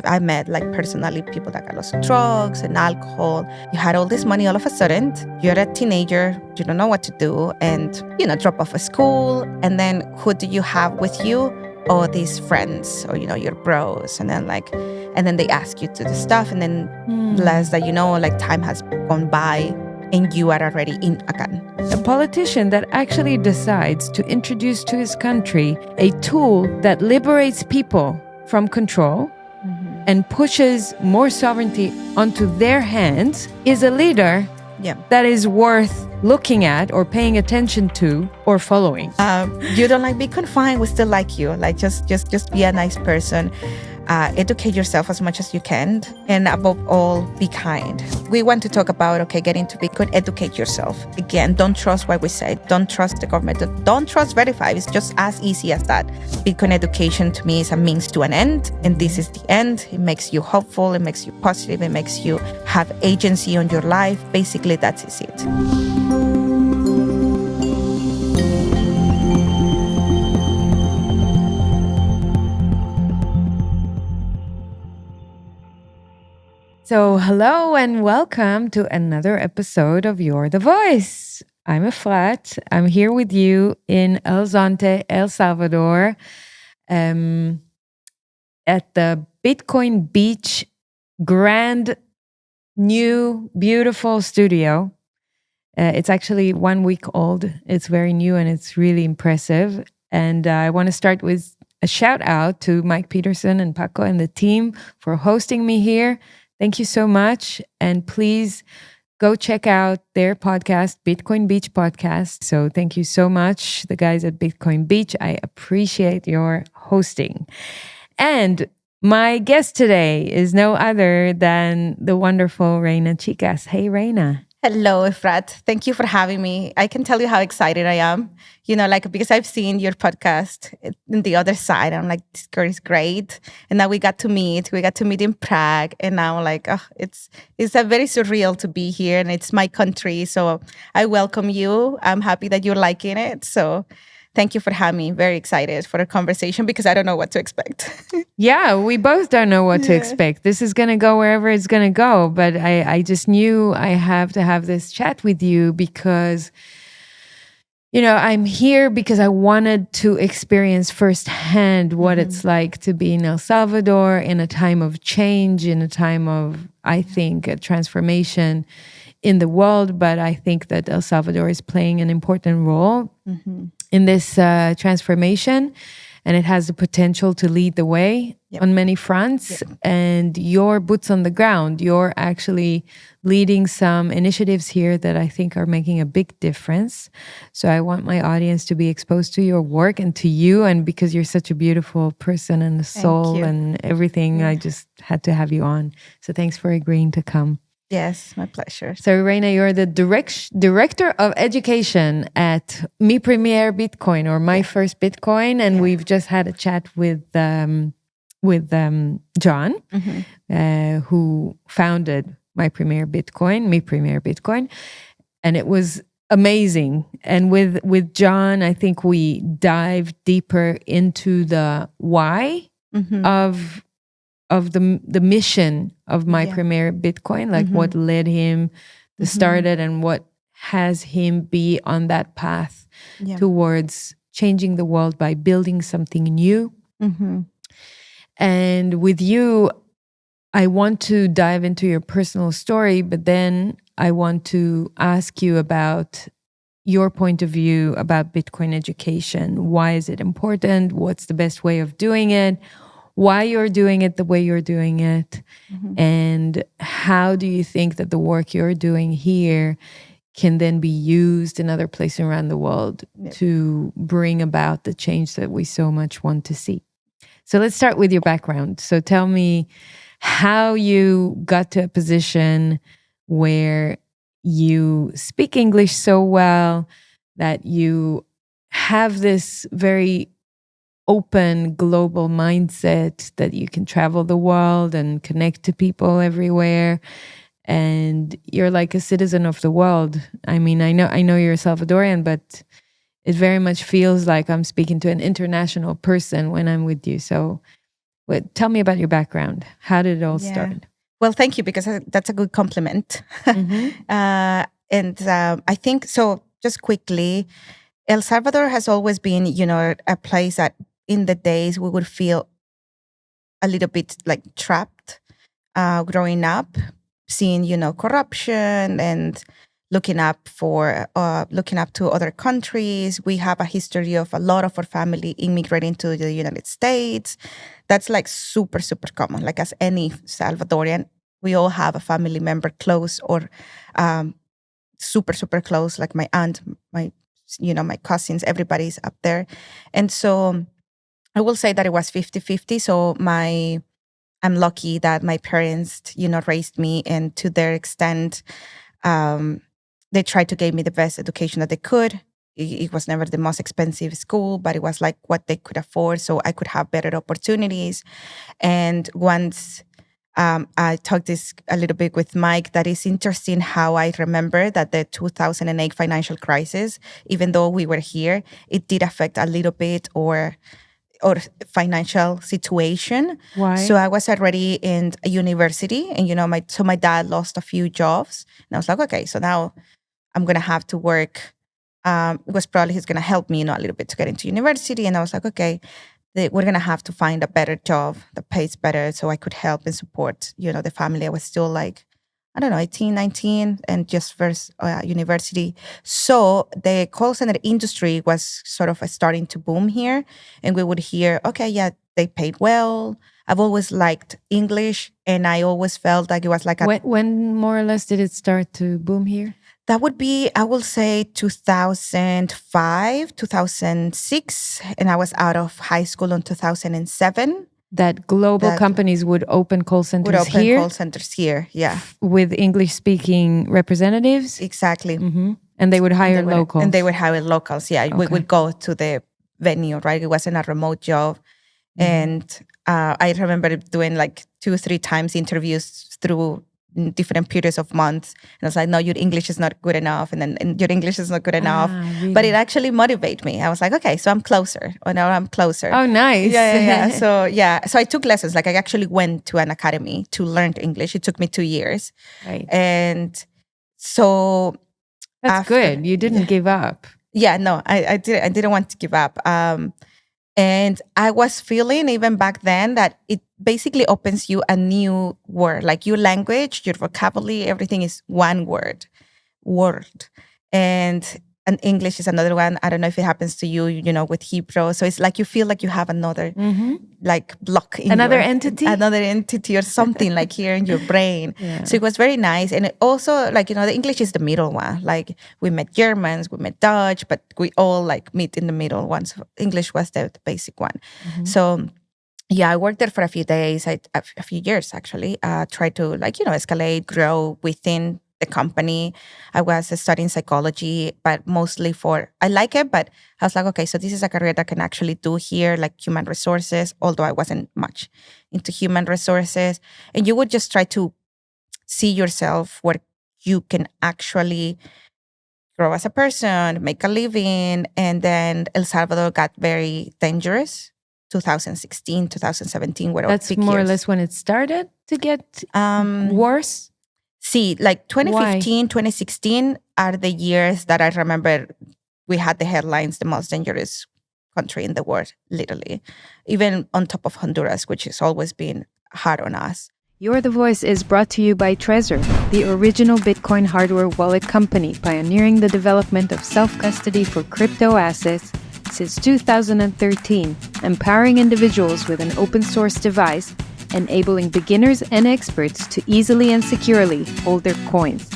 I met like personally people that got lots of drugs and alcohol. You had all this money all of a sudden. You're a teenager. You don't know what to do. And, drop off of school. And then who do you have with you? Or these friends or, your bros. And then they ask you to do stuff. And then less that time has gone by and you are already in again. A politician that actually decides to introduce to his country a tool that liberates people from control and pushes more sovereignty onto their hands is a leader that is worth looking at or paying attention to or following. You don't like be confined, we still like you. Like just be a nice person. Educate yourself as much as you can, and above all, be kind. We want to talk about, getting to Bitcoin, educate yourself. Again, don't trust what we say. Don't trust the government. Don't trust Verify. It's just as easy as that. Bitcoin education to me is a means to an end, and this is the end. It makes you hopeful. It makes you positive. It makes you have agency on your life. Basically, that is it. So hello and welcome to another episode of You're the Voice. I'm Efrat. I'm here with you in El Zonte, El Salvador, at the Bitcoin Beach grand, new, beautiful studio. It's actually 1 week old. It's very new and it's really impressive. And I want to start with a shout out to Mike Peterson and Paco and the team for hosting me here. Thank you so much. And please go check out their podcast, Bitcoin Beach Podcast. So thank you so much, the guys at Bitcoin Beach. I appreciate your hosting. And my guest today is no other than the wonderful Reyna Chicas. Hey, Reyna. Hello, Efrat. Thank you for having me. I can tell you how excited I am, because I've seen your podcast in the other side. I'm like, this girl is great. And now we got to meet. We got to meet in Prague. And now I'm like, it's a very surreal to be here. And it's my country. So I welcome you. I'm happy that you're liking it. So thank you for having me. Very excited for a conversation because I don't know what to expect. Yeah, we both don't know what to expect. This is going to go wherever it's going to go. But I just knew I have to have this chat with you because, I'm here because I wanted to experience firsthand what it's like to be in El Salvador in a time of change, in a time of, I think, a transformation in the world. But I think that El Salvador is playing an important role in this transformation, and it has the potential to lead the way on many fronts. And your boots on the ground, you're actually leading some initiatives here that I think are making a big difference. So I want my audience to be exposed to your work and to you, and because you're such a beautiful person and a soul and everything, I just had to have you on. So thanks for agreeing to come. Yes, my pleasure. So, Reyna, you're the director of education at Mi Primer Bitcoin, or My First Bitcoin, and we've just had a chat with John, who founded Mi Primer Bitcoin, and it was amazing. And with John, I think we dive deeper into the why of the mission of My Primer Bitcoin, like what led him to start it and what has him be on that path towards changing the world by building something new. And with you, I want to dive into your personal story, but then I want to ask you about your point of view about Bitcoin education. Why is it important? What's the best way of doing it? Why you're doing it the way you're doing it, and how do you think that the work you're doing here can then be used in other places around the world to bring about the change that we so much want to see? So let's start with your background. So tell me how you got to a position where you speak English so well, that you have this very open global mindset, that you can travel the world and connect to people everywhere, and you're like a citizen of the world. I mean, I know you're a Salvadorian, but it very much feels like I'm speaking to an international person when I'm with you. So Tell me about your background. How did it all Yeah. start? Well, thank you, because that's a good compliment. Mm-hmm. I think so. Just quickly, El Salvador has always been, a place that in the days we would feel a little bit like trapped growing up, seeing, corruption and looking up to other countries. We have a history of a lot of our family immigrating to the United States. That's like super, super common. Like as any Salvadorian, we all have a family member close or super, super close, like my aunt, my cousins, everybody's up there. And so I will say that it was 50-50. So I'm lucky that my parents, raised me, and to their extent, they tried to give me the best education that they could. It was never the most expensive school, but it was like what they could afford, so I could have better opportunities. And once I talked this a little bit with Mike, that is interesting how I remember that the 2008 financial crisis, even though we were here, it did affect a little bit or financial situation. Why? So I was already in a university, and my dad lost a few jobs, and I was like, okay, so now I'm gonna have to work. It was probably he's gonna help me, a little bit to get into university, and I was like, okay, we're gonna have to find a better job that pays better, so I could help and support, the family. I was still like, I don't know, 18, 19, and just first university. So the call center industry was sort of starting to boom here. And we would hear, okay, yeah, they paid well. I've always liked English, and I always felt like it was like when more or less did it start to boom here? That would be, I will say 2005, 2006. And I was out of high school in 2007. That global companies would open call centers here, yeah. With English-speaking representatives? Exactly. Mm-hmm. And they would hire locals? And they would hire locals, yeah. Okay. We would go to the venue, right? It wasn't a remote job. Mm-hmm. And I remember doing like 2 or 3 times interviews through different periods of months. And I was like, no, your English is not good enough. And your English is not good enough. Really? But it actually motivated me. I was like, okay, so I'm closer. Oh, now I'm closer. Oh, nice. Yeah. So I took lessons. Like I actually went to an academy to learn English. It took me 2 years. Right. And so that's good. You didn't give up. Yeah, no, I didn't want to give up. And I was feeling even back then that it basically opens you a new word, like your language, your vocabulary, everything is one word. And English is another one. I don't know if it happens to you, with Hebrew. So it's like you feel like you have another like block in another entity or something like here in your brain. Yeah. So it was very nice. And it also like, the English is the middle one. Like we met Germans, we met Dutch, but we all like meet in the middle one. So English was the basic one. Mm-hmm. So yeah, I worked there for a few days, a few years actually. Tried to escalate, grow within the company. I was studying psychology, but mostly I like it, but I was like, okay, so this is a career that I can actually do here, like human resources, although I wasn't much into human resources. And you would just try to see yourself where you can actually grow as a person, make a living. And then El Salvador got very dangerous. 2016, 2017 were That's big more years. or less when it started to get worse? See, like 2015, Why? 2016 are the years that I remember we had the headlines, the most dangerous country in the world, literally. Even on top of Honduras, which has always been hard on us. You're the Voice is brought to you by Trezor, the original Bitcoin hardware wallet company pioneering the development of self-custody for crypto assets since 2013, empowering individuals with an open source device, enabling beginners and experts to easily and securely hold their coins.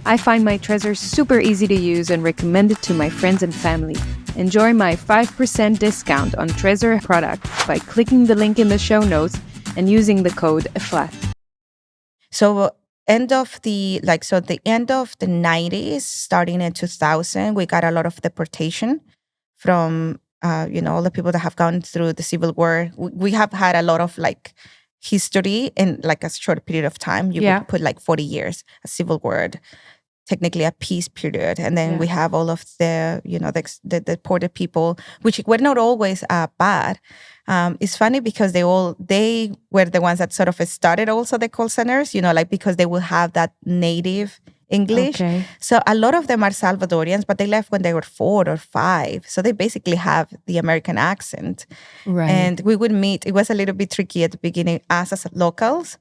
I find my Trezor super easy to use and recommend it to my friends and family. Enjoy my 5% discount on Trezor products by clicking the link in the show notes and using the code FLAT. So end of the 90s, starting in 2000, we got a lot of deportation from all the people that have gone through the Civil War. We have had a lot of history in a short period of time. You would put 40 years, a Civil War, technically a peace period. And then we have all of the, the deported people, which were not always bad. It's funny because they were the ones that sort of started also the call centers, because they will have that native English. Okay. So a lot of them are Salvadorians, but they left when they were 4 or 5. So they basically have the American accent. Right. And we would meet. It was a little bit tricky at the beginning, us as locals,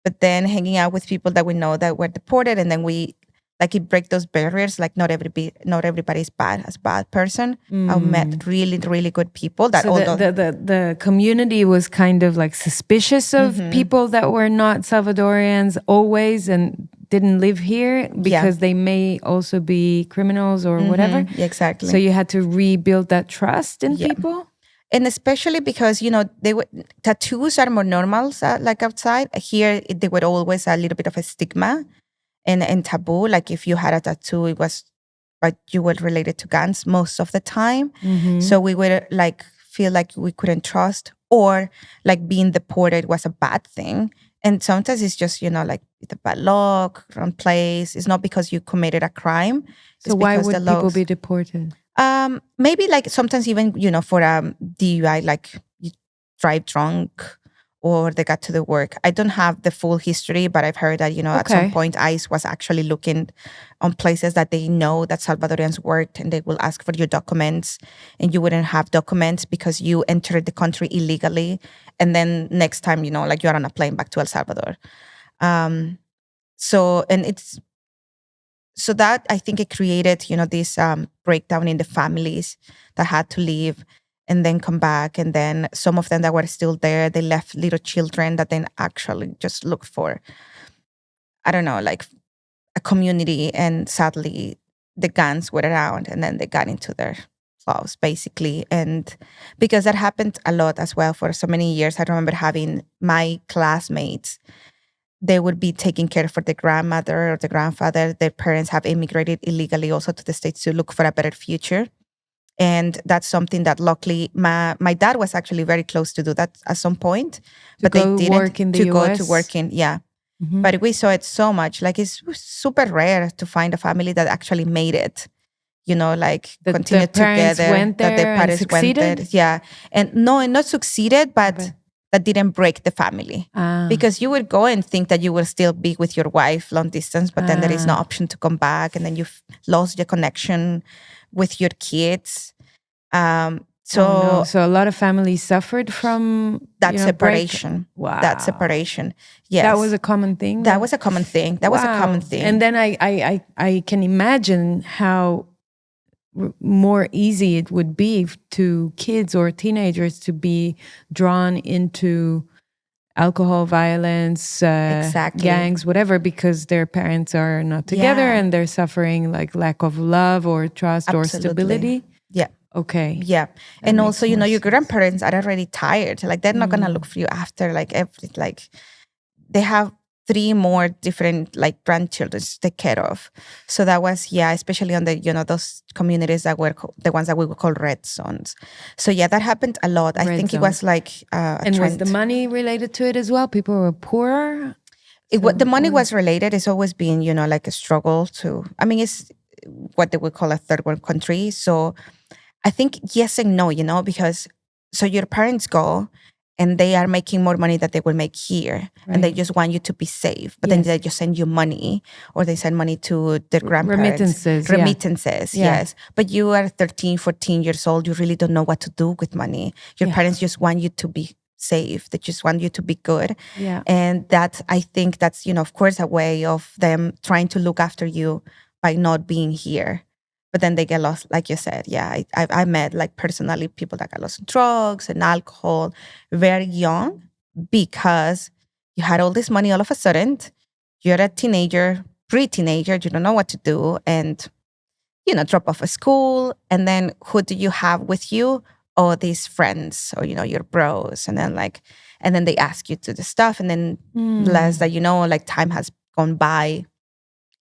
but then hanging out with people that we know that were deported. And then it break those barriers. Like not everybody's bad person. I met really, really good people. That so the community was kind of like suspicious of people that were not Salvadorians always and didn't live here because they may also be criminals or whatever. Yeah, exactly. So you had to rebuild that trust in people? And especially because, tattoos are more normal, like outside. Here, they were always a little bit of a stigma and taboo. Like if you had a tattoo, it was like you were related to guns most of the time. So we would feel like we couldn't trust, or like being deported was a bad thing. And sometimes it's just, the bad luck, wrong place. It's not because you committed a crime. So why would people be deported? Maybe sometimes even, for DUI, like you drive drunk or they got to the work. I don't have the full history, but I've heard that, at some point ICE was actually looking on places that they know that Salvadorians worked, and they will ask for your documents, and you wouldn't have documents because you entered the country illegally. And then next time, you're on a plane back to El Salvador. So that I think it created, this breakdown in the families that had to leave and then come back. And then some of them that were still there, they left little children that then actually just looked for, I don't know, like a community. And sadly, the guns were around, and then they got into their claws, basically. And because that happened a lot as well for so many years, I remember having my classmates, they would be taking care for the grandmother or the grandfather. Their parents have immigrated illegally also to the States to look for a better future. And that's something that luckily my dad was actually very close to do that at some point. But they didn't work in the go US? to work in, But we saw it so much. Like it's super rare to find a family that actually made it. Continued together. Went there that their parents and went there. succeeded? Yeah. And not succeeded, but that didn't break the family. Because you would go and think that you will still be with your wife long distance, but then there is no option to come back, and then you've lost your connection with your kids. So a lot of families suffered from that separation. Wow. That separation. Yes. That was a common thing? That was a common thing. That was a common thing. And then I can imagine how more easy it would be to kids or teenagers to be drawn into alcohol, violence, gangs, whatever, because their parents are not together and they're suffering like lack of love or trust or stability. Yeah. Okay. Yeah. And also, your grandparents are already tired. Like they're not going to look for you after they have 3 more different grandchildren to take care of. So that was, especially on the, those communities that were the ones that we would call red zones. So that happened a lot. I think it was like a and trend. Was the money related to it as well? People were poorer? The money was related. It's always been, like a struggle to, it's what they would call a third world country. So I think yes and no, because so your parents go and they are making more money that they will make here. Right. And they just want you to be safe. But then they just send you money, or they send money to their grandparents. Remittances, yes. But you are 13, 14 years old. You really don't know what to do with money. Your parents just want you to be safe. They just want you to be good. Yeah. And I think that's, of course, a way of them trying to look after you by not being here. But then they get lost, like you said. Yeah, I met personally people that got lost in drugs and alcohol very young, because you had all this money all of a sudden. You're a teenager, pre-teenager, you don't know what to do, and drop off of school, and then who do you have with you? Oh, these friends, or your bros, and then they ask you to do stuff, and then less that time has gone by,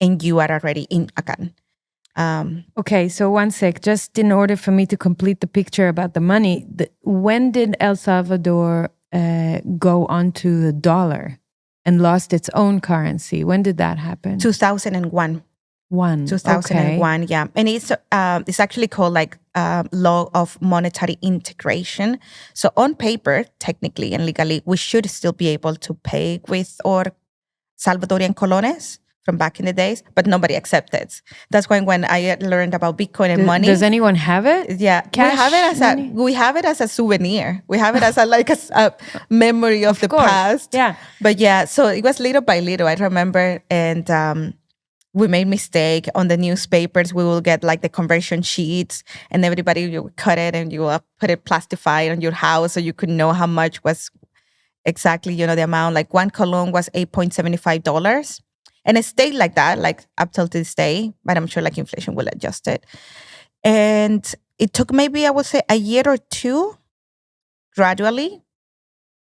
and you are already in again. Okay, so one sec, just in order for me to complete the picture about the money, when did El Salvador go onto the dollar and lost its own currency? When did that happen? 2001. 2001, yeah. And it's actually called like law of monetary integration. So on paper, technically and legally, we should still be able to pay with our Salvadorian colones from back in the days, but nobody accepted. That's when I learned about Bitcoin and money. Does anyone have it? Yeah, Cash we have it as a souvenir. We have it as a memory of the course. past. Yeah. But yeah, so it was little by little. I remember, and we made mistake on the newspapers. We will get like the conversion sheets, and everybody you would cut it and you will put it plastified on your house so you could know how much was exactly the amount. Like one colon was $8.75. And it stayed like that, like up till this day. But I'm sure like inflation will adjust it. And it took maybe, I would say, a year or two gradually.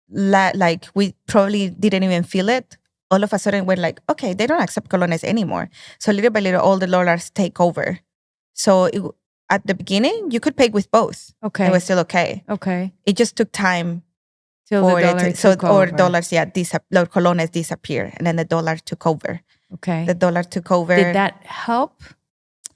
Like we probably didn't even feel it. All of a sudden we're like, okay, they don't accept colones anymore. So little by little, all the dollars take over. So at the beginning, you could pay with both. Okay. It was still okay. Okay. It just took time. Till the dollar took over. Or dollars, colones disappear, and then the dollar took over. Okay. The dollar took over. Did that help?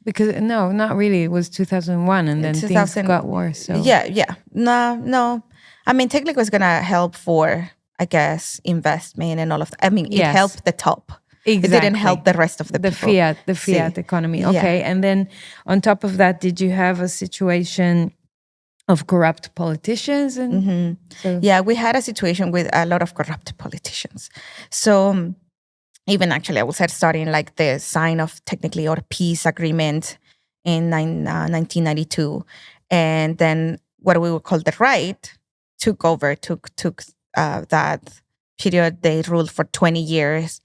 Because no, not really. It was 2001, and then things got worse. So. Yeah. No. I mean, technically, it was gonna help for, I guess, investment and all of that. I mean, it helped the top. Exactly. It didn't help the rest of the people. The fiat economy. Okay, and then on top of that, did you have a situation of corrupt politicians? And Yeah, we had a situation with a lot of corrupt politicians. So even actually, I was starting like the sign of technically our peace agreement in 1992. And then what we would call the right took over, took that period. They ruled for 20 years.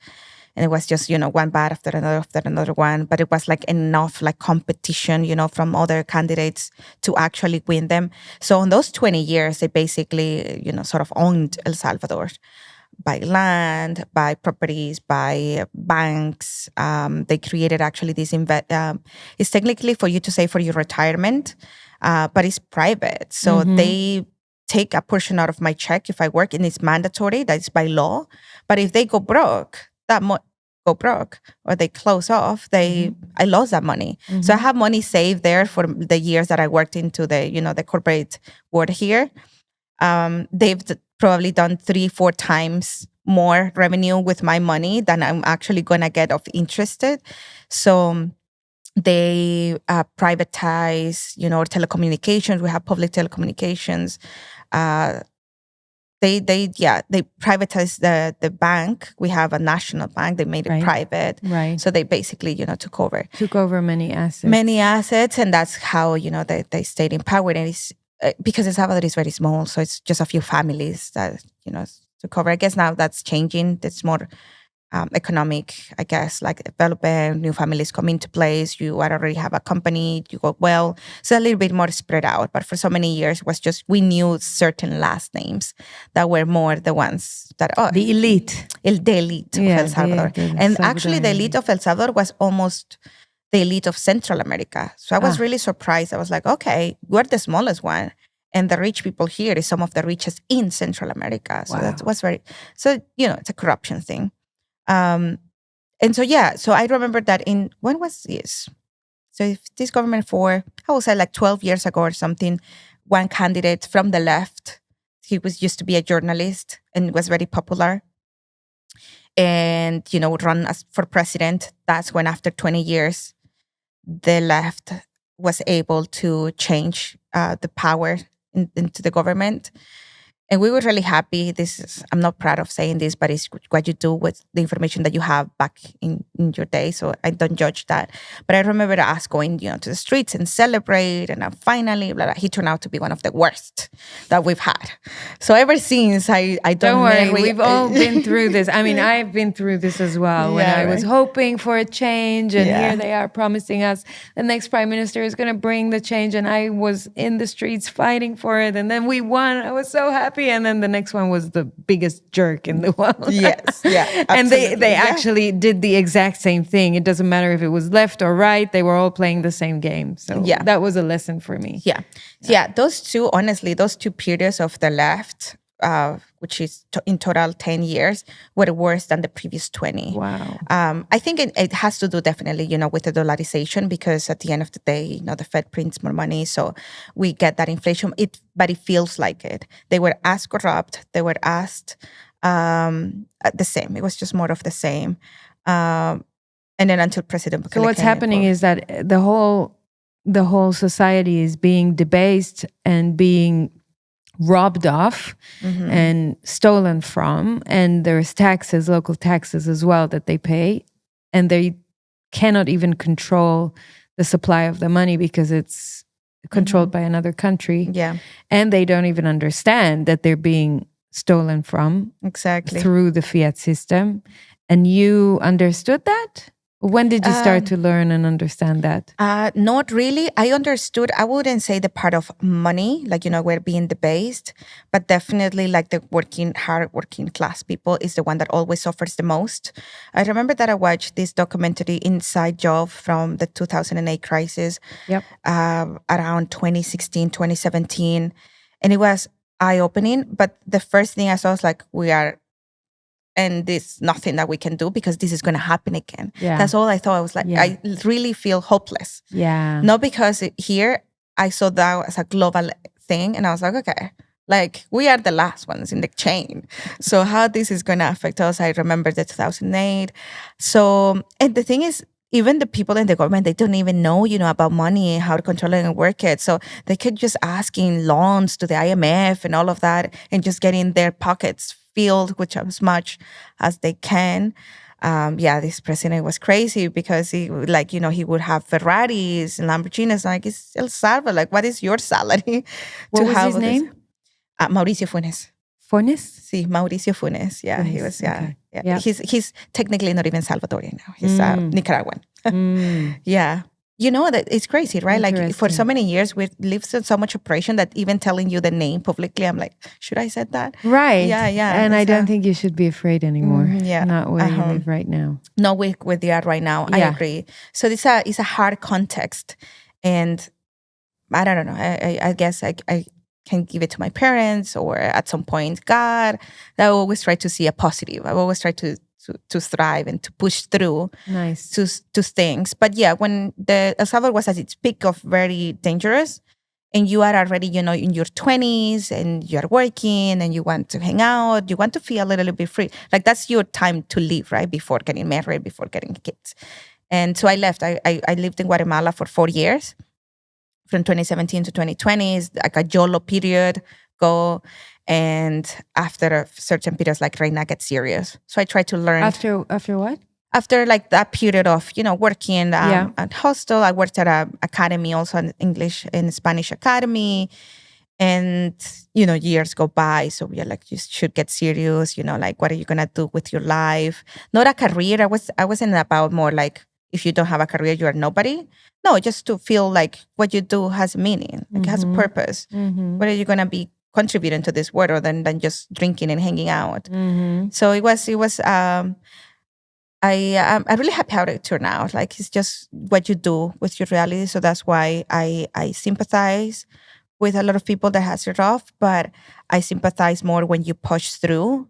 And it was just, one bad after another one. But it was like enough like competition, from other candidates to actually win them. So in those 20 years, they basically, sort of owned El Salvador by land, by properties, by banks. They created actually this, it's technically for you to save for your retirement, but it's private. So they take a portion out of my check if I work, and it's mandatory, that is by law. But if they go broke, or they close off, I lost that money. So I have money saved there for the years that I worked into the corporate world here. They've probably done 3-4 times more revenue with my money than I'm actually going to get of interested. So they privatize, telecommunications. We have public telecommunications. They privatized the bank. We have a national bank. They made it private. Right. So they basically, took over. Took over many assets. And that's how, they stayed in power. And it's because El Salvador is very small. So it's just a few families that, took over. I guess now that's changing. It's more economic, I guess, like development, new families come into place. You already have a company, you go well. So a little bit more spread out. But for so many years, it was just, we knew certain last names that were more the ones that, the elite. The elite of El Salvador. And actually the elite of El Salvador was almost the elite of Central America. So I was really surprised. I was like, okay, we're the smallest one. And the rich people here is some of the richest in Central America. So that was it's a corruption thing. And so I remember that when was this? So if this government I would say like 12 years ago or something, one candidate from the left, he used to be a journalist and was very popular and, would run for president. That's when after 20 years, the left was able to change the power into the government. And we were really happy. I'm not proud of saying this, but it's what you do with the information that you have back in your day. So I don't judge that. But I remember us going, to the streets and celebrate. And finally, he turned out to be one of the worst that we've had. So ever since, I don't worry. We've all been through this. I mean, I've been through this as well. When I was hoping for a change, and here they are promising us the next prime minister is going to bring the change. And I was in the streets fighting for it. And then we won. I was so happy. And then the next one was the biggest jerk in the world. Yes, yeah. And they actually did the exact same thing. It doesn't matter if it was left or right. They were all playing the same game. So that was a lesson for me. Yeah. Those two periods of the left which is in total 10 years, were worse than the previous 20. Wow. I think it has to do definitely, with the dollarization, because at the end of the day, the Fed prints more money. So we get that inflation, but it feels like it. They were as corrupt. They were asked the same. It was just more of the same. And then until President Bukele So what's happening is that the whole society is being debased and being robbed off and stolen from, and there's taxes, local taxes as well, that they pay, and they cannot even control the supply of the money because it's controlled by another country. Yeah. And they don't even understand that they're being stolen from through the fiat system. And you understood that? When did you start to learn and understand that? Not really. I understood, I wouldn't say the part of money, like, we're being debased, but definitely like the hard working class people is the one that always suffers the most. I remember that I watched this documentary, Inside Job, from the 2008 crisis, around 2016, 2017. And it was eye-opening. But the first thing I saw was like, and there's nothing that we can do because this is going to happen again. Yeah. That's all I thought. I was like, I really feel hopeless. Yeah. Not because here I saw that as a global thing, and I was like, okay, like we are the last ones in the chain. So how this is going to affect us? I remember the 2008. So, and the thing is, even the people in the government, they don't even know, about money, how to control it and work it. So they could just asking loans to the IMF and all of that, and just getting their pockets filled with as much as they can. This president was crazy because he would have Ferraris and Lamborghinis. Like, it's El Salvador. Like, what is your salary? What was his name? Mauricio Funes. Funes? Sí, Mauricio Funes. Yeah, Funes. he was. Okay. Yeah. Yeah. He's technically not even Salvadorian now. He's Nicaraguan. Yeah. That it's crazy, right? Like for so many years, we lived in so much oppression that even telling you the name publicly, I'm like, should I said that? Right. Yeah. And I don't think you should be afraid anymore. Not where you live right now. Not where they are right now. I agree. So it's a hard context, and I don't know. I guess I can give it to my parents, or at some point, God. I always try to see a positive. I always try to thrive and to push through to things. But when the El Salvador was at its peak of very dangerous, and you are already, in your 20s, and you're working, and you want to hang out, you want to feel a little bit free. Like, that's your time to live, right? Before getting married, before getting kids. And so I left. I lived in Guatemala for 4 years, from 2017 to 2020. It's like a YOLO period, go. And after a certain period, like Reyna gets serious. So I try to learn. After what? After like that period of, working at hostel. I worked at an academy, also an English and Spanish academy. And, years go by. So we're like, you should get serious, like, what are you going to do with your life? Not a career. I wasn't about more like, if you don't have a career, you are nobody. No, just to feel like what you do has meaning, like it has a purpose. What are you going to be contributing to this world other than just drinking and hanging out? So it was I'm really happy how it turned out. Like, it's just what you do with your reality. So that's why I sympathize with a lot of people that has it rough, but I sympathize more when you push through,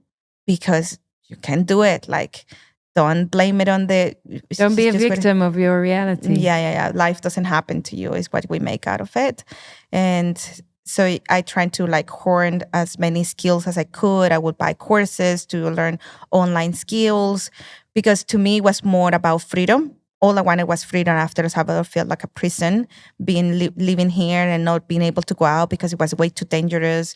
because you can do it. Like, don't blame it on don't be a victim of your reality. Yeah. Life doesn't happen to you. It's what we make out of it. And so I tried to like hoard as many skills as I could. I would buy courses to learn online skills, because to me it was more about freedom. All I wanted was freedom after El Salvador felt like a prison, living here and not being able to go out because it was way too dangerous.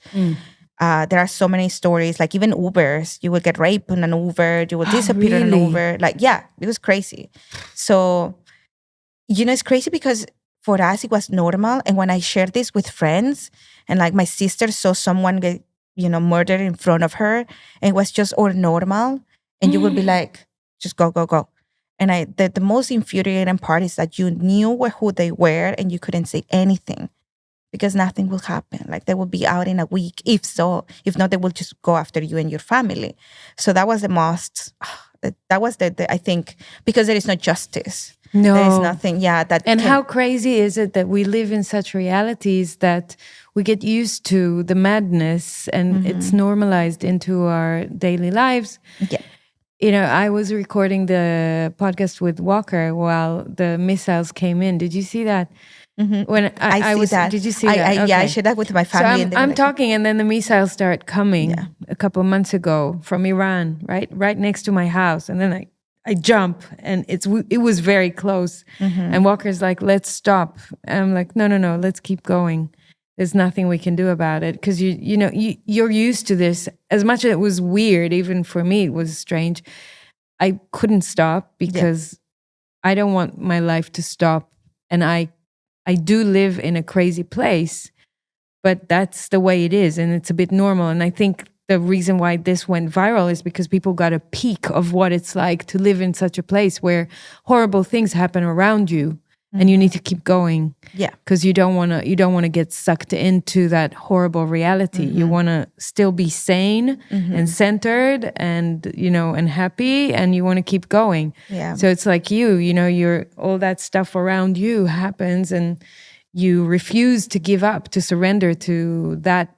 There are so many stories, like even Ubers. You would get raped in an Uber, you would disappear in an Uber. Like, it was crazy. So, it's crazy because for us, it was normal. And when I shared this with friends, and like my sister saw someone get, murdered in front of her, and it was just all normal. And you would be like, just go, go, go. And the most infuriating part is that you knew who they were and you couldn't say anything, because nothing will happen. Like, they will be out in a week. If so, if not, they will just go after you and your family. So that was the most, that was the I think, because there is no justice. No. There is nothing, how crazy is it that we live in such realities that we get used to the madness and it's normalized into our daily lives. Yeah. You know, I was recording the podcast with Walker while the missiles came in. Did you see that? When I see was, that. did you see that? Yeah, I Okay. shared that with my So family. And I'm talking, and then the missiles start coming a couple of months ago from Iran, right next to my house, and then I jump, and it was very close. And Walker's like, "Let's stop." And I'm like, "No, let's keep going. There's nothing we can do about it because you're used to this. As much as it was weird, even for me, it was strange. I couldn't stop because I don't want my life to stop, and I do live in a crazy place, but that's the way it is, and it's a bit normal. And I think the reason why this went viral is because people got a peek of what it's like to live in such a place where horrible things happen around you, and you need to keep going. Yeah, because you don't want to get sucked into that horrible reality. You want to still be sane and centered, and and happy, and you want to keep going. Yeah. So it's like you're all that stuff around you happens, and you refuse to give up, to surrender to that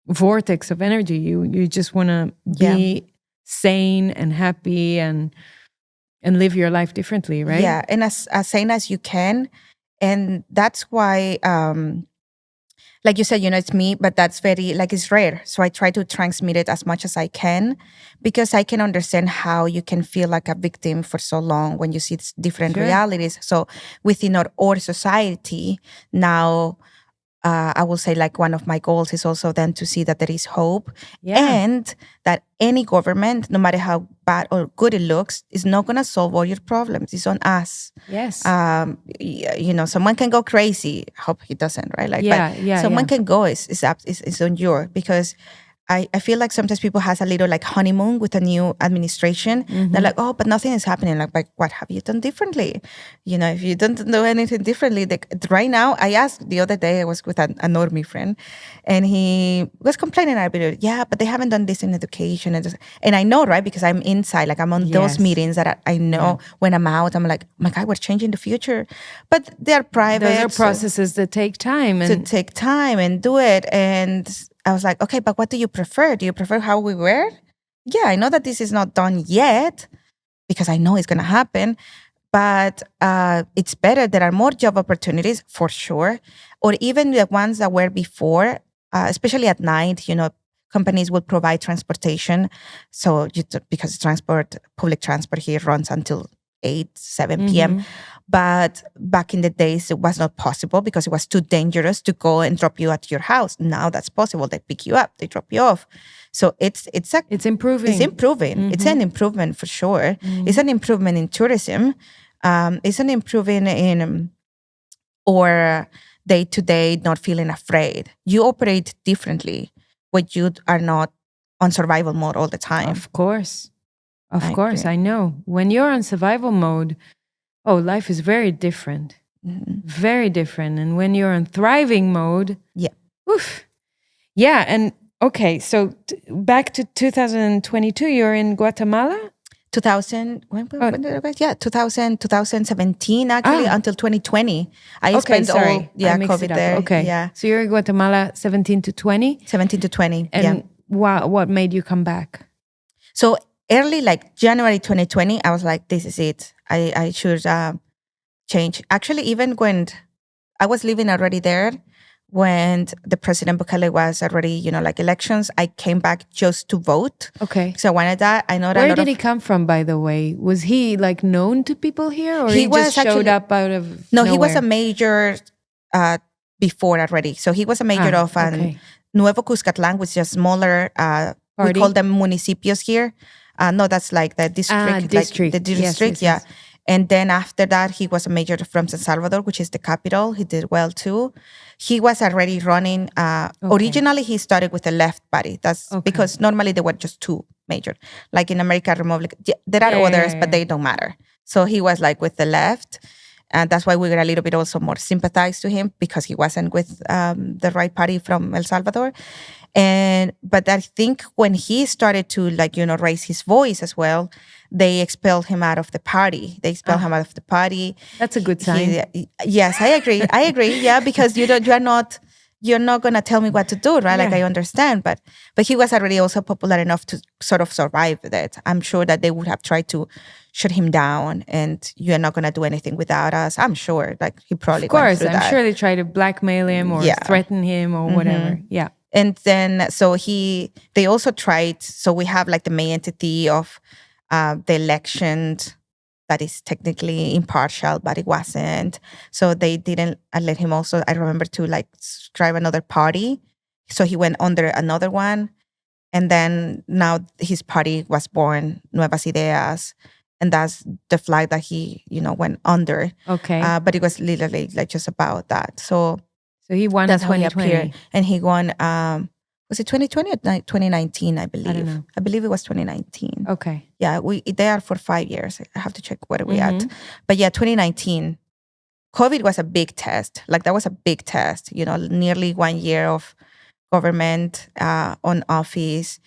vortex of energy. You just want to be sane and happy and live your life differently, right? Yeah, and as sane as you can. And that's why, like you said, it's me, but that's very, like, it's rare. So I try to transmit it as much as I can, because I can understand how you can feel like a victim for so long when you see different realities. So within our society now, I will say, like, one of my goals is also then to see that there is hope, and that any government, no matter how bad or good it looks, is not going to solve all your problems. It's on us. Yes. Someone can go crazy. I hope he doesn't, right? Like, someone can go. It's on you, because I feel like sometimes people has a little like honeymoon with a new administration. They're like, oh, but nothing is happening. Like, what have you done differently? If you don't do anything differently, right now, I asked the other day, I was with a normie friend, and he was complaining a bit, but they haven't done this in education. And I know, right? Because I'm inside, like I'm on those meetings that I know when I'm out, I'm like, oh my God, we're changing the future. But they're private. Those are processes that take time. And do it. And I was like, okay, but what do you prefer? Do you prefer how we were? Yeah, I know that this is not done yet, because I know it's going to happen, but it's better. There are more job opportunities for sure, or even the ones that were before, especially at night, companies will provide transportation. So because public transport here runs until 7 p.m. But back in the days, it was not possible because it was too dangerous to go and drop you at your house. Now that's possible. They pick you up, they drop you off. So it's improving. It's improving. It's an improvement for sure. It's an improvement in tourism. It's an improvement in or day-to-day not feeling afraid. You operate differently when you are not on survival mode all the time. Of course. I know. When you're on survival mode, life is very different. Very different. And when you're on thriving mode, oof. Yeah. And okay, so back to 2022, you're in Guatemala? 2000, when did I go? Yeah, 2017 actually, until 2020. I spent COVID there. Okay. Yeah. So you're in Guatemala 17 to 20? 17 to 20, And what made you come back? So early, like January 2020, I was like, this is it. I should change. Actually, even when I was living already there, when the President Bukele was already, like elections, I came back just to vote. Okay. So I wanted that. I know that. Where did he come from, by the way? Was he like known to people here, or he just showed up out of No, nowhere? he was a major before already. So he was a major of Nuevo Cuscatlan, which is a smaller, we call them municipios here. No, that's like the district. District. Like the district, yes. And then after that, he was a major from San Salvador, which is the capital. He did well too. He was already running. Originally, he started with the left party. That's because normally there were just two major. Like in American Republic, there are others, but they don't matter. So he was like with the left. And that's why we were a little bit also more sympathized to him, because he wasn't with the right party from El Salvador. But I think when he started to raise his voice as well, they expelled him out of the party. That's a good sign. Yes, I agree. Yeah, because you are not you're not going to tell me what to do, right? Like, Yeah. I understand. But he was already also popular enough to sort of survive that. I'm sure that they would have tried to shut him down and you're not going to do anything without us. I'm sure. Like, he probably Of course, went through I'm that. sure they try to blackmail him or threaten him or whatever. Yeah. And then, so they also tried, so we have like the main entity of the election that is technically impartial, but it wasn't. So they didn't let him also, I remember, to like drive another party. So he went under another one. And then now his party was born, Nuevas Ideas. And that's the flag that he, went under. Okay. But it was literally like just about that. So he won in that's how he 2020. appeared. And he won, was it 2020 or 2019, I believe? I don't know. I believe it was 2019. Okay. Yeah, they are for 5 years. I have to check where we at. But yeah, 2019, COVID was a big test. Like, that was a big test, nearly 1 year of government on office.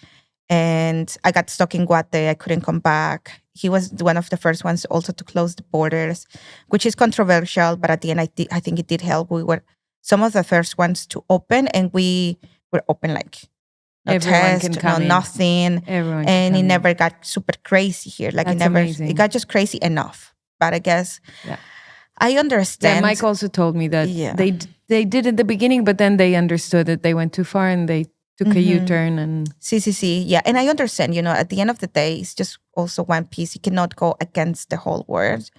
And I got stuck in Guate. I couldn't come back. He was one of the first ones also to close the borders, which is controversial. But at the end, I think it did help. We were some of the first ones to open, and we were open like no Everyone test, can come no in. nothing. Everyone and can it come never got super crazy here. Like, That's it never, amazing. it got just crazy enough. But I guess Yeah. I understand. Yeah, Mike also told me that they did at the beginning, but then they understood that they went too far and they took a U-turn and... See. Yeah, and I understand, at the end of the day, it's just also one piece. You cannot go against the whole world.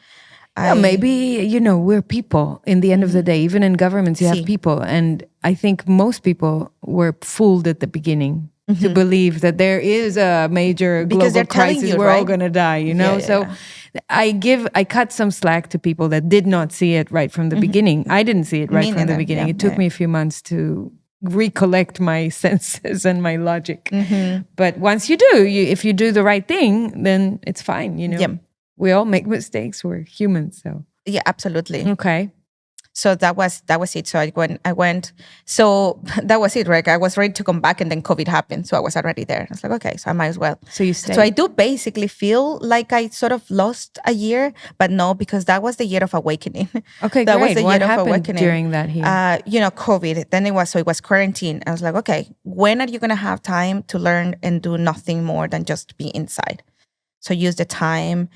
Yeah, maybe, we're people in the end of the day. Even in governments, you have people. And I think most people were fooled at the beginning to believe that there is a major global crisis. We're all going to die, So I cut some slack to people that did not see it right from the beginning. I didn't see it right from the beginning. It took me a few months to recollect my senses and my logic. But once you do, if you do the right thing, then it's fine, We all make mistakes. We're humans, so. Yeah, absolutely. Okay. So that was it. So I went. So that was it, right? I was ready to come back, and then COVID happened. So I was already there. I was like, okay, so I might as well. So you stayed. So I do basically feel like I sort of lost a year, but no, because that was the year of awakening. Okay, that great. was the What year happened of awakening during that year? COVID. Then it was quarantine. I was like, okay, when are you gonna have time to learn and do nothing more than just be inside? So use the time.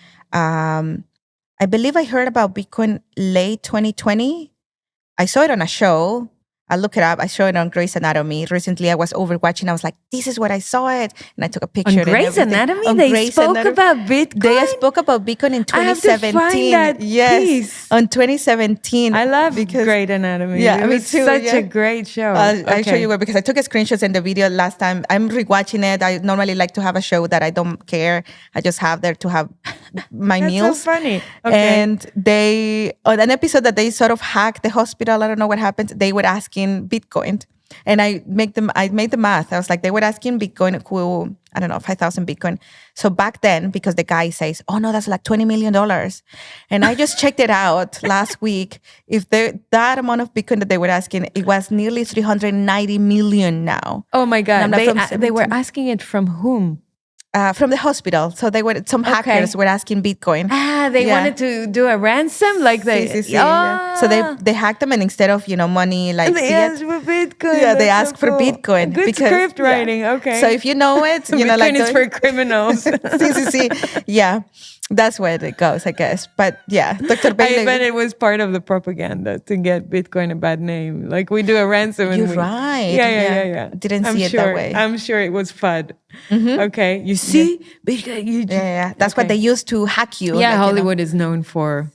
I believe I heard about Bitcoin late 2020. I saw it on a show. I look it up. I saw it on Grey's Anatomy. Recently, I was overwatching. I was like, this is what I saw it. And I took a picture. On Grey's Anatomy? On They Grey's spoke Anatomy. about Bitcoin? They spoke about Bitcoin in 2017. I have to find that piece. On 2017. I love Grey's Anatomy. Yeah, it me was too. Such a great show. I'll show you where, because I took a screenshot in the video last time. I'm rewatching it. I normally like to have a show that I don't care. I just have there to have my That's meals. so funny. Okay. And they, on an episode that they sort of hacked the hospital, I don't know what happened, they were asking Bitcoin. And I made the math. I was like, they were asking Bitcoin, I don't know, 5,000 Bitcoin. So back then, because the guy says, oh no, that's like $20 million. And I just checked it out last week. If that amount of Bitcoin that they were asking, it was nearly 390 million now. Oh my God. They were asking it from whom? From the hospital. So some hackers were asking Bitcoin. They wanted to do a ransom? Like yeah. So they hacked them, and instead of, money, like... They asked for Bitcoin. Yeah, they asked for Bitcoin. Good script writing, okay. So if you know it, Bitcoin like... is for criminals. Yeah. That's where it goes, I guess. But yeah, Dr. Bailey... I bet it was part of the propaganda to get Bitcoin a bad name. Like, we do a ransom. You're right. Yeah. Didn't see it that way. I'm sure it was FUD. Okay. You see? Yeah. That's what they used to hack you. Yeah, Hollywood is known for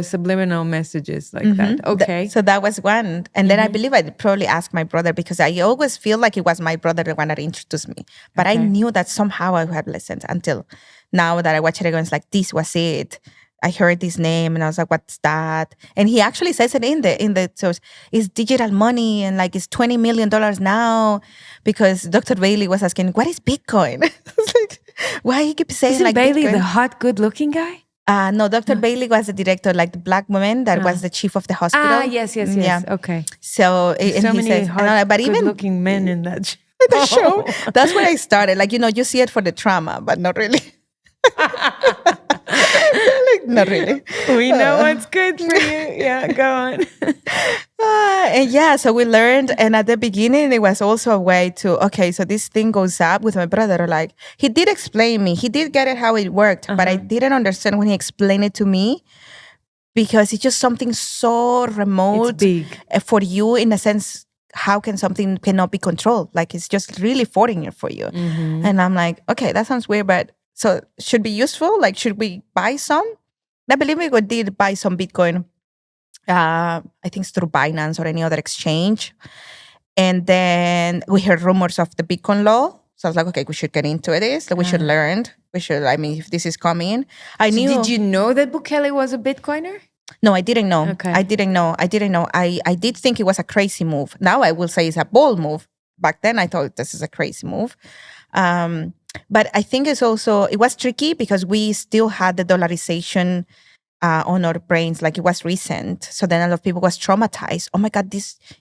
subliminal messages like that. Okay. So that was one. And then I believe I probably asked my brother, because I always feel like it was my brother the one that introduced me. But I knew that somehow I had listened until now that I watch it again. It's like, this was it. I heard this name and I was like, what's that? And he actually says it in the source. It's digital money, and like, it's $20 million now, because Dr. Bailey was asking, what is Bitcoin? I was like, why he keeps saying... Isn't like Bailey Bitcoin? the hot, good-looking guy? No, Dr. Bailey was the director, like the black woman that was the chief of the hospital. Yes. Yeah. Okay. So, and so he many says, hot, but even good-looking men in that show. the show, that's where I started. Like, you see it for the trauma, but not really. Like, not really. We know what's good for you. Yeah, go on. So we learned, and at the beginning it was also a way to, okay, so this thing goes up with my brother. Like, he did explain me, he did get it how it worked, but I didn't understand when he explained it to me, because it's just something so remote. It's big. For you, in a sense. How can something cannot be controlled? Like, it's just really foreign for you. And I'm like, okay, that sounds weird, but so should be useful. Like, should we buy some? I believe we did buy some Bitcoin. I think it's through Binance or any other exchange. And then we heard rumors of the Bitcoin law. So I was like, okay, we should get into this. We should learn. We should, I mean, if this is coming. Did you know that Bukele was a Bitcoiner? No, I didn't know. Okay. I didn't know. I did think it was a crazy move. Now I will say it's a bold move. Back then I thought this is a crazy move. But I think it was tricky because we still had the dollarization on our brains, like it was recent. So then a lot of people was traumatized. Oh my God,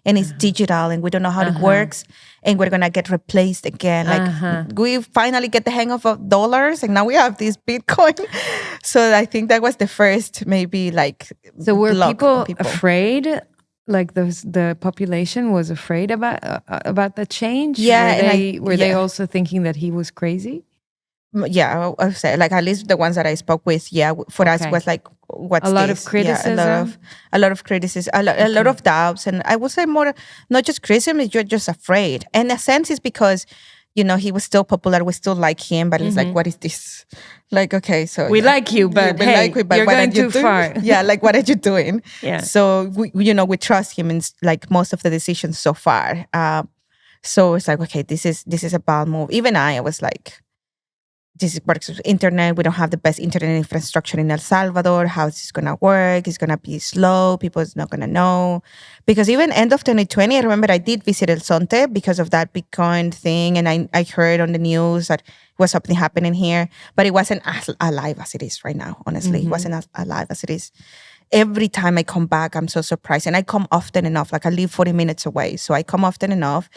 and it's digital and we don't know how it works and we're going to get replaced again. Like we finally get the hang of dollars and now we have this Bitcoin. So I think that was the first maybe like. So were people afraid? Like the population was afraid about the change? Yeah. Were they also thinking that he was crazy? Yeah, I would say, like, at least the ones that I spoke with, for us was like, what's a lot this? Of criticism? Yeah, a lot of criticism, a lot of doubts. And I would say more, not just criticism, you're just afraid. And in a sense, it's because, he was still popular, we still like him, but it's like, what is this? Like, okay, so. We like you, but hey, you're going too far. Yeah, like, what are you doing? Yeah. So, we trust him in, like, most of the decisions so far. So it's like, okay, this is a bad move. Even I was like, this works with internet. We don't have the best internet infrastructure in El Salvador. How is this going to work? It's going to be slow. People's not going to know. Because even end of 2020, I remember I did visit El Sonte because of that Bitcoin thing. And I heard on the news that was something happening here. But it wasn't as alive as it is right now, honestly. It wasn't as alive as it is. Every time I come back, I'm so surprised. And I come often enough. Like, I live 40 minutes away. So I come often enough.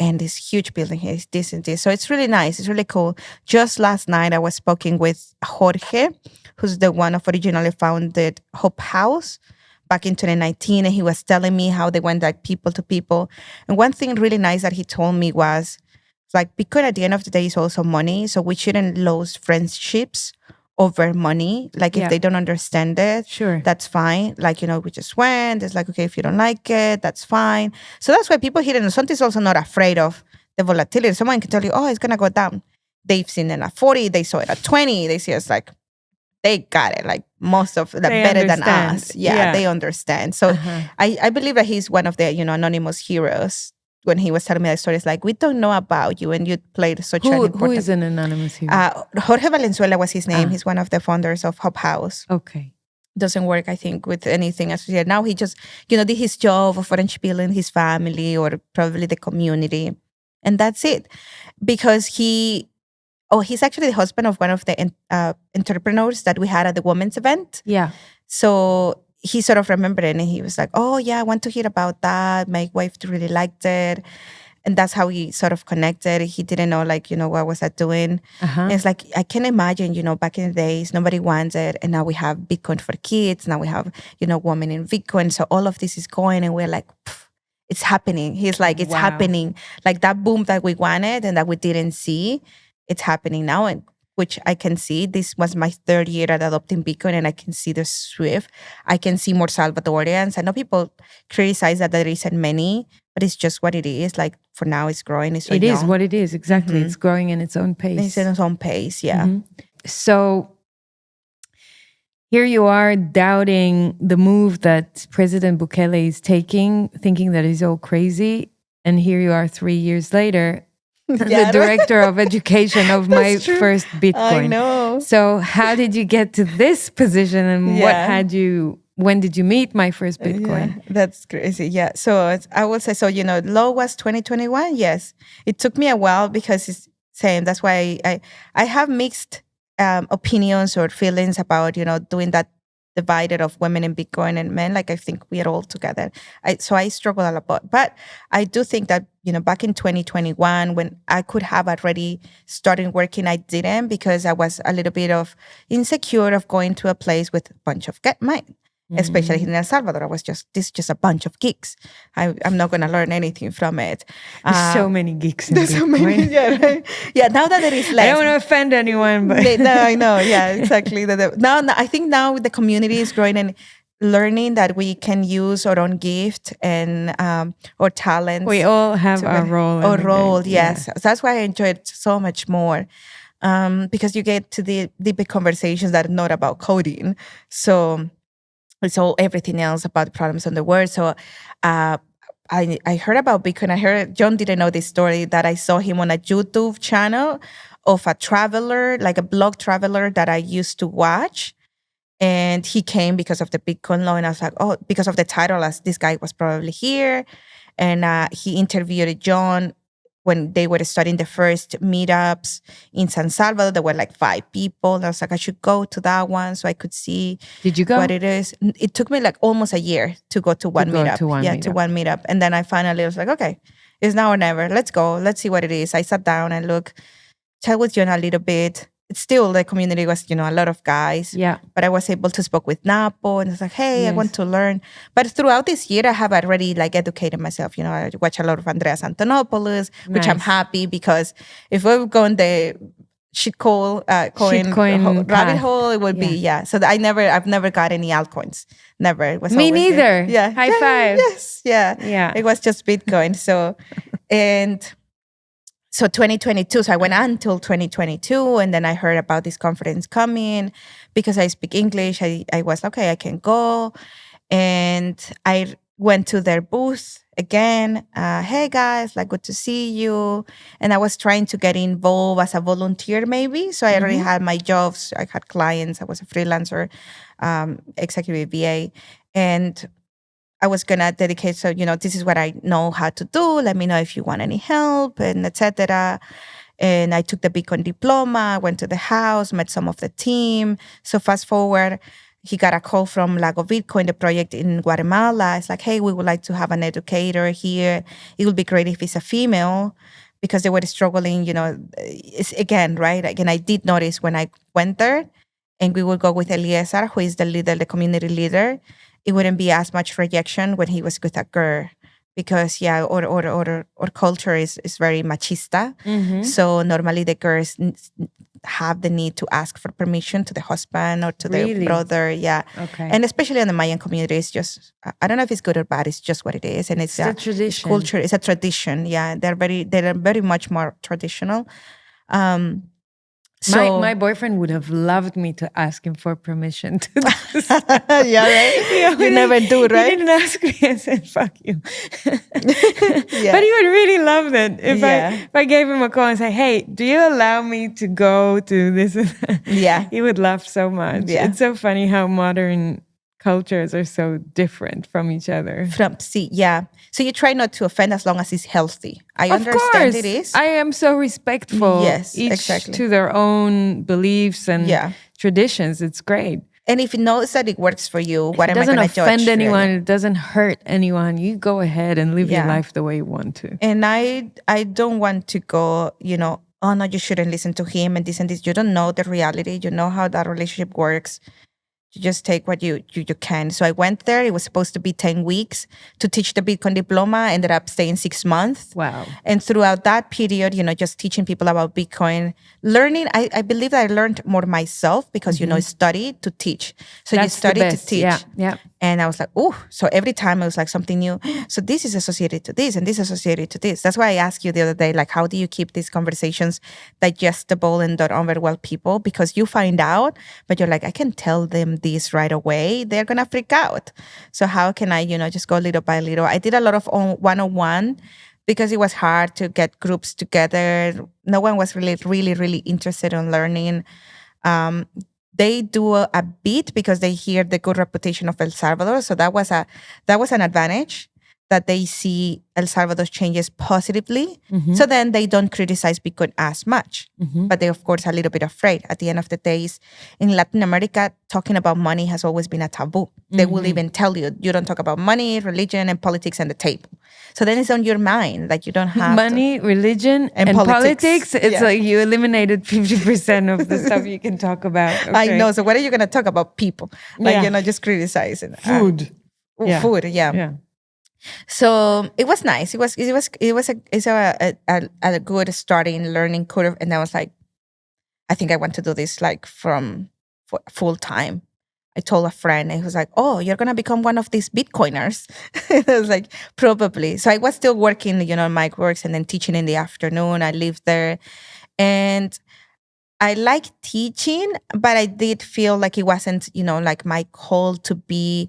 And this huge building here is this and this. So it's really nice. It's really cool. Just last night, I was speaking with Jorge, who's the one of originally founded Hope House back in 2019. And he was telling me how they went like people to people. And one thing really nice that he told me was, like, because at the end of the day, it's also money. So we shouldn't lose friendships over money. Like, if they don't understand it, sure, that's fine. Like, we just went. It's like, okay, if you don't like it, that's fine. So that's why people here in El Sonte is also not afraid of the volatility. Someone can tell you, oh, it's going to go down. They've seen it at 40. They saw it at 20. They see us like, they got it. Like, most of the better than us. Yeah, they understand. So I believe that he's one of the, anonymous heroes. When he was telling me that story, it's like, we don't know about you, and you played such an important... Who is an anonymous hero? Jorge Valenzuela was his name. He's one of the founders of Hope House. Okay. Doesn't work, I think, with anything associated. Now he just, did his job of French building his family or probably the community. And that's it. Because he's actually the husband of one of the entrepreneurs that we had at the women's event. Yeah. So he sort of remembered it and he was like, oh yeah, I want to hear about that. My wife really liked it. And that's how we sort of connected. He didn't know, like, what was I doing? And it's like, I can imagine, back in the days, nobody wanted. And now we have Bitcoin for kids. Now we have, women in Bitcoin. So all of this is going and we're like, it's happening. He's like, it's happening. Like that boom that we wanted and that we didn't see, it's happening now. And which I can see. This was my third year at adopting Bitcoin, and I can see the swift. I can see more Salvadorians. I know people criticize that there isn't many, but it's just what it is. Like, for now, it's growing. It's so it young. Is what it is, exactly. It's growing in its own pace. It's in its own pace, yeah. So here you are doubting the move that President Bukele is taking, thinking that he's all crazy. And here you are 3 years later, the director of education of my first Bitcoin. I know. So how did you get to this position, and when did you meet my first Bitcoin? Yeah, that's crazy. Yeah. So I will say, law was 2021. Yes. It took me a while because it's same. That's why I have mixed opinions or feelings about, doing that divided of women in Bitcoin and men. Like, I think we are all together. So I struggle a lot. But I do think that, back in 2021, when I could have already started working, I didn't, because I was a little bit of insecure of going to a place with a bunch of especially in El Salvador. I was this is just a bunch of geeks. I'm not going to learn anything from it. There's so many geeks in There's Bitcoin. so many, yeah, right? Yeah, now that there is less. I don't want to offend anyone, but No, I know. Yeah, exactly. Now, I think now the community is growing and learning that we can use our own gift and our talents. we all have our role. Our in the role, game. yes. Yeah. That's why I enjoy it so much more. Because you get to the deeper conversations that are not about coding. So it's all everything else about the problems on the world. So I heard about Bitcoin. I heard John didn't know this story that I saw him on a YouTube channel of a traveler, like a blog traveler that I used to watch. And he came because of the Bitcoin law. And I was like, oh, because of the title, as this guy was probably here. And he interviewed John when they were starting the first meetups in San Salvador. There were like 5 people. And I was like, I should go to that one so I could see Did you go? what it is. It took me like almost a year to go to one meetup. To one meetup. And then I finally was like, okay, it's now or never. Let's go. Let's see what it is. I sat down and chat with John a little bit. It's still, the community was, a lot of guys. Yeah. But I was able to speak with Napo and it's like, hey, Yes. I want to learn. But throughout this year, I have already educated myself. I watch a lot of Andreas Antonopoulos, which I'm Nice. happy because if we go on the shitcoin Shitcoin rabbit path. hole, it would be, So I've never got any altcoins. Never. It was Me always neither. Yeah. High Yeah, five. Yes. Yeah. Yeah. It was just Bitcoin. So 2022, so I went until 2022, and then I heard about this conference coming. Because I speak English, I was, okay, I can go. And I went to their booth again. Hey guys, good to see you. And I was trying to get involved as a volunteer maybe. So I already had my jobs. I had clients. I was a freelancer, executive VA. And I was going to dedicate, so, this is what I know how to do. Let me know if you want any help, and etc. And I took the Bitcoin diploma, went to the house, met some of the team. So fast forward, he got a call from Lago Bitcoin, the project in Guatemala. It's like, hey, we would like to have an educator here. It would be great if it's a female, because they were struggling, it's, again, right? Again, I did notice when I went there, and we would go with Eliezer, who is the leader, the community leader. It wouldn't be as much rejection when he was with a girl, because our culture is very machista. So normally the girls have the need to ask for permission to the husband or to the brother. Yeah. Okay. And especially in the Mayan community, it's just, I don't know if it's good or bad. It's just what it is, and it's a tradition. It's culture. It's a tradition. Yeah, they're very much more traditional. So my boyfriend would have loved me to ask him for permission to do this. yeah, right. You never do, right? He didn't ask me. I said, "Fuck you." But he would really love it if I gave him a call and say, "Hey, do you allow me to go to this?" Yeah, he would laugh so much. Yeah. It's so funny how modern cultures are so different from each other. So you try not to offend as long as it's healthy. I Of understand course, it is. I am so respectful. Yes, each exactly. to their own beliefs and traditions. It's great. And if it knows that it works for you, what It am I doesn't going to judge? offend anyone. Really? It doesn't hurt anyone. You go ahead and live your Yeah. life the way you want to. And I don't want to go, oh no, you shouldn't listen to him and this and this. You don't know the reality. You know how that relationship works. You just take what you can. So I went there. It was supposed to be 10 weeks to teach the Bitcoin diploma. Ended up staying 6 months. Wow. And throughout that period, just teaching people about Bitcoin, learning, I believe that I learned more myself because, study to teach. So That's you study the to best. teach. Yeah. And I was like, oh, so every time it was like something new. So this is associated to this and this is associated to this. That's why I asked you the other day, how do you keep these conversations digestible and don't overwhelm people? Because you find out, but you're like, I can tell them this right away. They're going to freak out. So how can I, just go little by little? I did a lot of one-on-one because it was hard to get groups together. No one was really interested in learning. They do a bit because they hear the good reputation of El Salvador. So that was an advantage. that they see El Salvador's changes positively. So then they don't criticize Bitcoin as much. But they, of course, are a little bit afraid. At the end of the days, in Latin America, talking about money has always been a taboo. They will even tell you, you don't talk about money, religion, and politics on the table. So then it's on your mind. Like you don't have money, religion, and politics. It's like you eliminated 50% of the stuff you can talk about. Okay. I know. So what are you going to talk about? People. Like, just criticizing. Food. Food, yeah. So it was nice. It was a good starting learning curve, and I was like, I think I want to do this like from full time. I told a friend, and he was like, "Oh, you're gonna become one of these Bitcoiners." I was like, "Probably." So I was still working, my works, and then teaching in the afternoon. I lived there, and I like teaching, but I did feel like it wasn't, like my call to be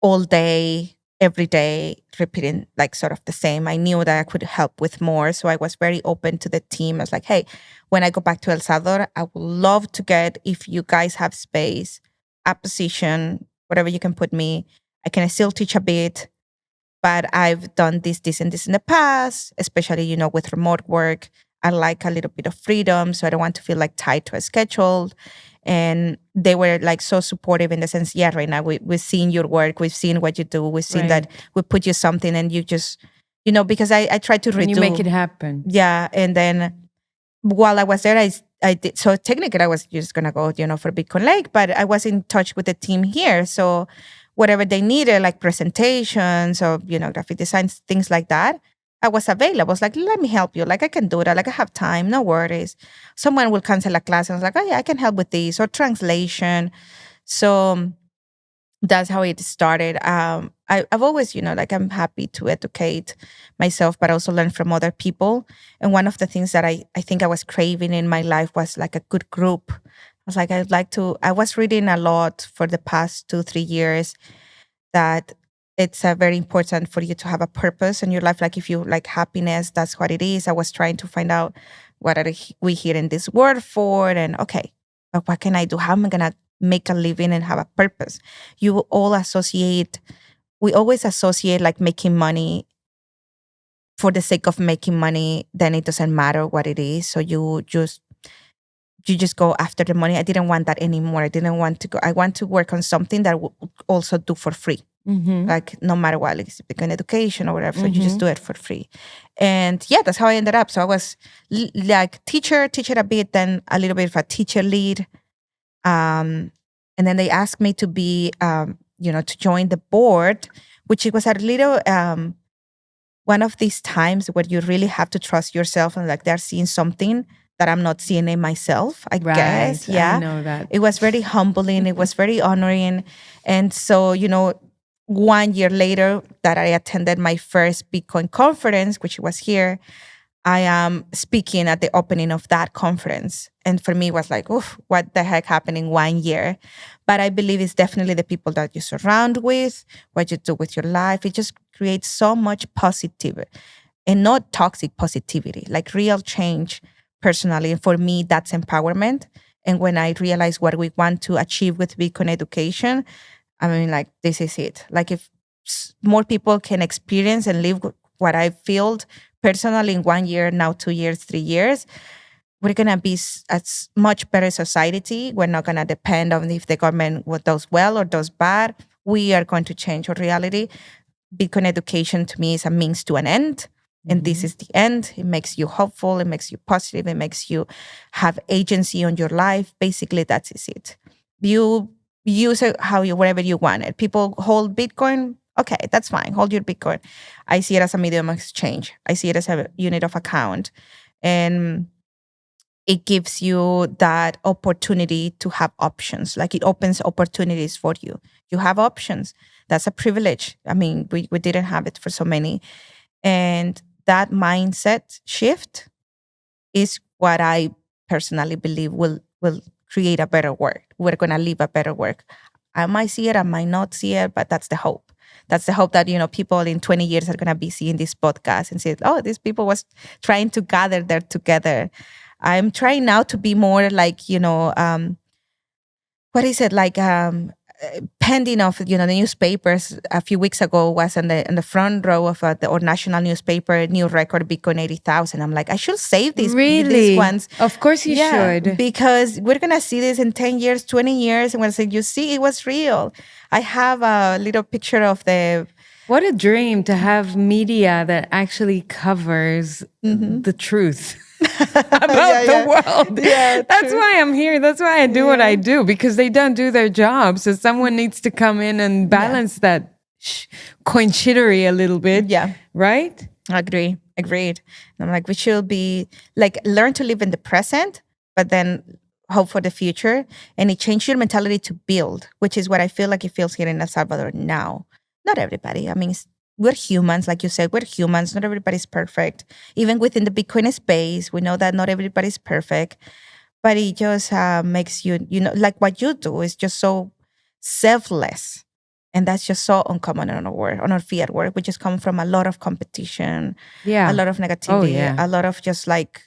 all day, every day, repeating like sort of the same. I knew that I could help with more. So I was very open to the team. I was like, hey, when I go back to El Salvador, I would love to get, if you guys have space, a position, whatever you can put me. I can still teach a bit, but I've done this, and this in the past, especially, with remote work. I like a little bit of freedom, so I don't want to feel like tied to a schedule. And they were like so supportive in the sense, yeah, right now we've seen your work, we've seen what you do, we've seen that we put you something and you just, because I tried to redo. You make it happen. Yeah. And then while I was there, I did, so technically I was just going to go, for Bitcoin Lake, but I was in touch with the team here. So whatever they needed, like presentations or, graphic designs, things like that, I was available. I was like, let me help you. Like, I can do that. Like, I have time. No worries. Someone will cancel a class. And I was like, oh, yeah, I can help with this. Or translation. So that's how it started. I've always, I'm happy to educate myself, but also learn from other people. And one of the things that I think I was craving in my life was like a good group. I was like, I was reading a lot for the past 2-3 years that it's very important for you to have a purpose in your life. Like if you like happiness, that's what it is. I was trying to find out what are we here in this world for, and okay, but what can I do? How am I gonna make a living and have a purpose? We always associate like making money for the sake of making money. Then it doesn't matter what it is. So you just go after the money. I didn't want that anymore. I want to work on something that I will also do for free. Like no matter what, like it's Bitcoin education or whatever. So you just do it for free. And yeah, that's how I ended up. So I was like teacher a bit, then a little bit of a teacher lead. And then they asked me to be, to join the board, which it was a little, one of these times where you really have to trust yourself and like they're seeing something that I'm not seeing in myself, I guess. Yeah. I know that. It was very humbling. It was very honoring. And so, 1 year later that I attended my first Bitcoin conference, which was here, I am speaking at the opening of that conference. And for me, it was like, oof, what the heck happened in 1 year? But I believe it's definitely the people that you surround with, what you do with your life. It just creates so much positivity and not toxic positivity, like real change personally. And for me, that's empowerment. And when I realize what we want to achieve with Bitcoin education, I mean, like, this is it. Like, if more people can experience and live what I feel personally in 1 year, now 2 years, 3 years, we're going to be a much better society. We're not going to depend on if the government does well or does bad. We are going to change our reality. Bitcoin education to me is a means to an end. And this is the end. It makes you hopeful. It makes you positive. It makes you have agency on your life. Basically, that is it. You use it wherever you want it. People hold Bitcoin. Okay, that's fine. Hold your Bitcoin. I see it as a medium of exchange. I see it as a unit of account. And it gives you that opportunity to have options. Like it opens opportunities for you. You have options. That's a privilege. I mean, we didn't have it for so many. And that mindset shift is what I personally believe will create a better world. We're going to live a better world. I might see it, I might not see it, but that's the hope. That's the hope that, people in 20 years are going to be seeing this podcast and say, oh, these people was trying to gather there together. I'm trying now to be more like, what is it? Like pending of the newspapers a few weeks ago was in the front row of our national newspaper, new record Bitcoin 80,000. I'm like, I should save these ones. Of course you should. Because we're gonna see this in 10 years, 20 years, and we're saying, you see, it was real. I have a little picture of the. What a dream to have media that actually covers the truth about the world. Yeah, that's why I'm here. That's why I do what I do, because they don't do their job. So someone needs to come in and balance that coin shittery a little bit. Yeah. Right? Agreed. And I'm like, we should be like, learn to live in the present, but then hope for the future. And it changed your mentality to build, which is what I feel like it feels here in El Salvador now. Not everybody. I mean, we're humans, like you said, we're humans. Not everybody's perfect. Even within the Bitcoin space, we know that not everybody's perfect. But it just makes you, like what you do is just so selfless. And that's just so uncommon on our fiat work. We just come from a lot of competition, a lot of negativity, a lot of just like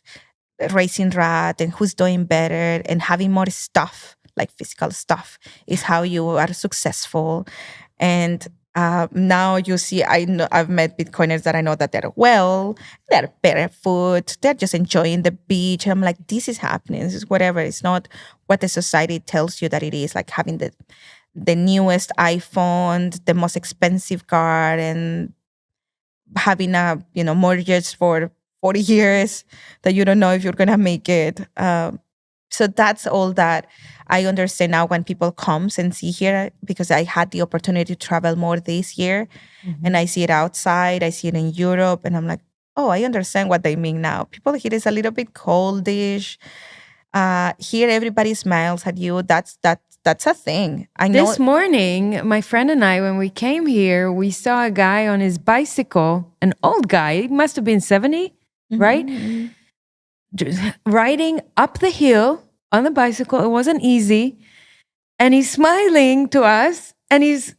racing rat and who's doing better and having more stuff, like physical stuff, is how you are successful. And now you see, I've met Bitcoiners that I know that they're barefoot, they're just enjoying the beach. And I'm like, this is happening. This is whatever. It's not what the society tells you that it is, like having the newest iPhone, the most expensive car, and having a mortgage for 40 years that you don't know if you're gonna make it. So that's all that I understand now when people comes and see here, because I had the opportunity to travel more this year, and I see it outside, I see it in Europe, and I'm like, oh, I understand what they mean now. People here is a little bit coldish. Here, everybody smiles at you. That's a thing. I know. This morning, my friend and I, when we came here, we saw a guy on his bicycle, an old guy, he must have been 70, right? Riding up the hill on the bicycle. It wasn't easy. And he's smiling to us, and he's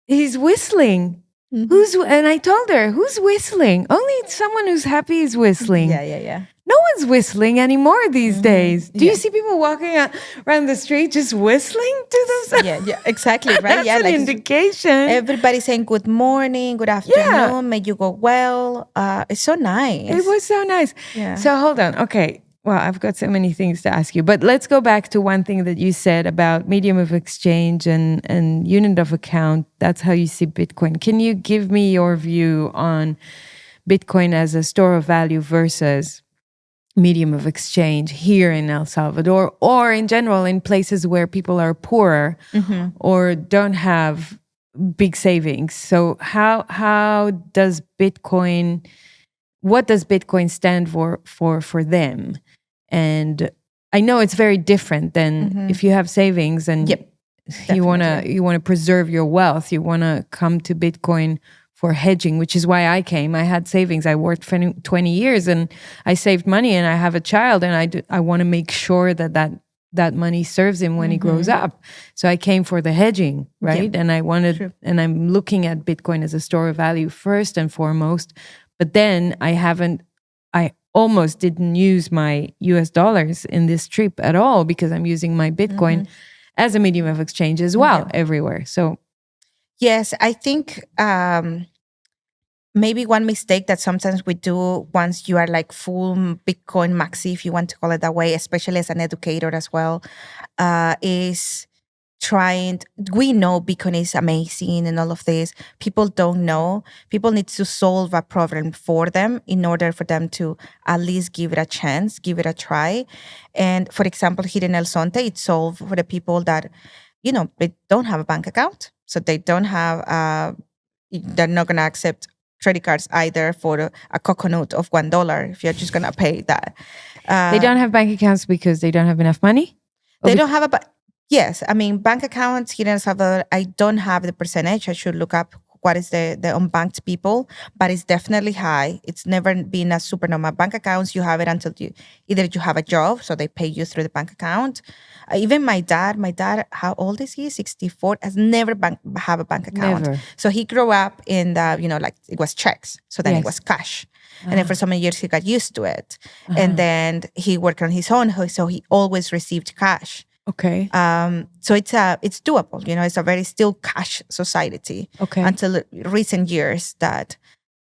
whistling. And I told her, who's whistling? Only someone who's happy is whistling. Yeah. No one's whistling anymore these days. Do you see people walking around the street just whistling to themselves? Yeah, exactly, right? That's an indication. Everybody's saying good morning, good afternoon, may you go well. It's so nice. It was so nice. Yeah. So hold on. Okay. Well, I've got so many things to ask you, but let's go back to one thing that you said about medium of exchange and unit of account. That's how you see Bitcoin. Can you give me your view on Bitcoin as a store of value versus medium of exchange here in El Salvador, or in general in places where people are poorer or don't have big savings? So how does Bitcoin, what does Bitcoin stand for them? And I know it's very different than if you have savings and you want to preserve your wealth, you want to come to Bitcoin for hedging, which is why I came. I had savings. I worked for 20 years and I saved money, and I have a child, and I want to make sure that money serves him when he grows up. So I came for the hedging, right? And and I'm looking at Bitcoin as a store of value first and foremost. But then I almost didn't use my US dollars in this trip at all, because I'm using my Bitcoin as a medium of exchange as well everywhere. So yes, I think maybe one mistake that sometimes we do once you are like full Bitcoin maxi, if you want to call it that way, especially as an educator as well, is we know Bitcoin is amazing and all of this. People don't know. People need to solve a problem for them in order for them to at least give it a chance, give it a try. And for example, here in El Sonte, it's solved for the people that, they don't have a bank account. So they don't have, they're not going to accept credit cards either for a coconut of $1 if you're just going to pay that. They don't have bank accounts because they don't have enough money? They don't have yes. I mean, bank accounts here in El Salvador, I don't have the percentage. I should look up what is the unbanked people, but it's definitely high. It's never been a super normal. Bank accounts, you have it until either you have a job, so they pay you through the bank account. Even my dad, how old is he? 64, has never have a bank account. Never. So he grew up in the, like it was checks. So then it was cash. And then for so many years, he got used to it. And then he worked on his own, so he always received cash. Okay. So it's doable. It's a very still cash society. Okay. Until recent years that,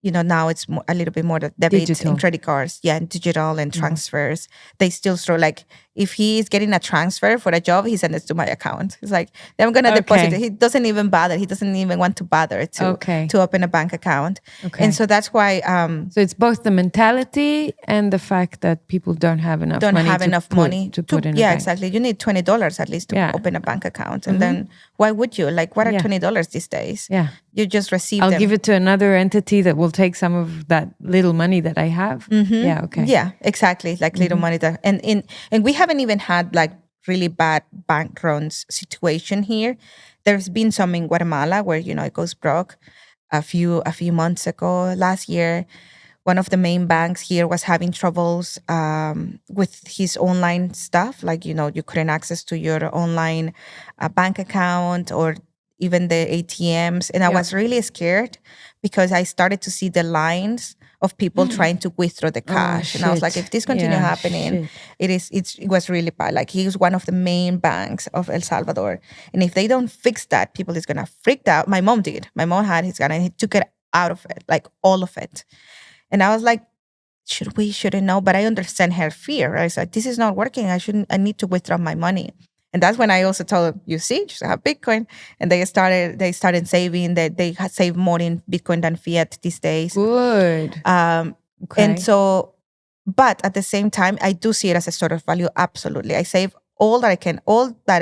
now it's a little bit more the debit Digital. and credit cards, and digital and transfers. They still throw like if he is getting a transfer for a job, he sends it to my account. It's like I'm gonna deposit it. He doesn't even bother. He doesn't even want to bother to open a bank account. Okay. And so that's why. So it's both the mentality and the fact that people don't have enough money to put in. Yeah, exactly. You need $20 at least to open a bank account, and then why would you? Like, what are $20 these days? Yeah, you just receive. I'll give it to another entity that will take some of that little money that I have. Yeah, okay. Yeah, exactly. Like little money that, and we haven't even had like really bad bank runs situation here. There's been some in Guatemala where it goes broke a few months ago. Last year, one of the main banks here was having troubles with his online stuff. Like you couldn't access to your online bank account or even the ATMs. And I was really scared because I started to see the lines of people trying to withdraw the cash. And I was like, if this continue happening, it was really bad. Like he was one of the main banks of El Salvador. And if they don't fix that, people is going to freak out. My mom did. My mom had his gun and he took it out of it, like all of it. And I was like, shouldn't know. But I understand her fear. I said, this is not working. I need to withdraw my money. And that's when I also told them, just have Bitcoin. And they started saving. They had saved more in Bitcoin than fiat these days. Good. And so, but at the same time, I do see it as a sort of value. Absolutely. I save all that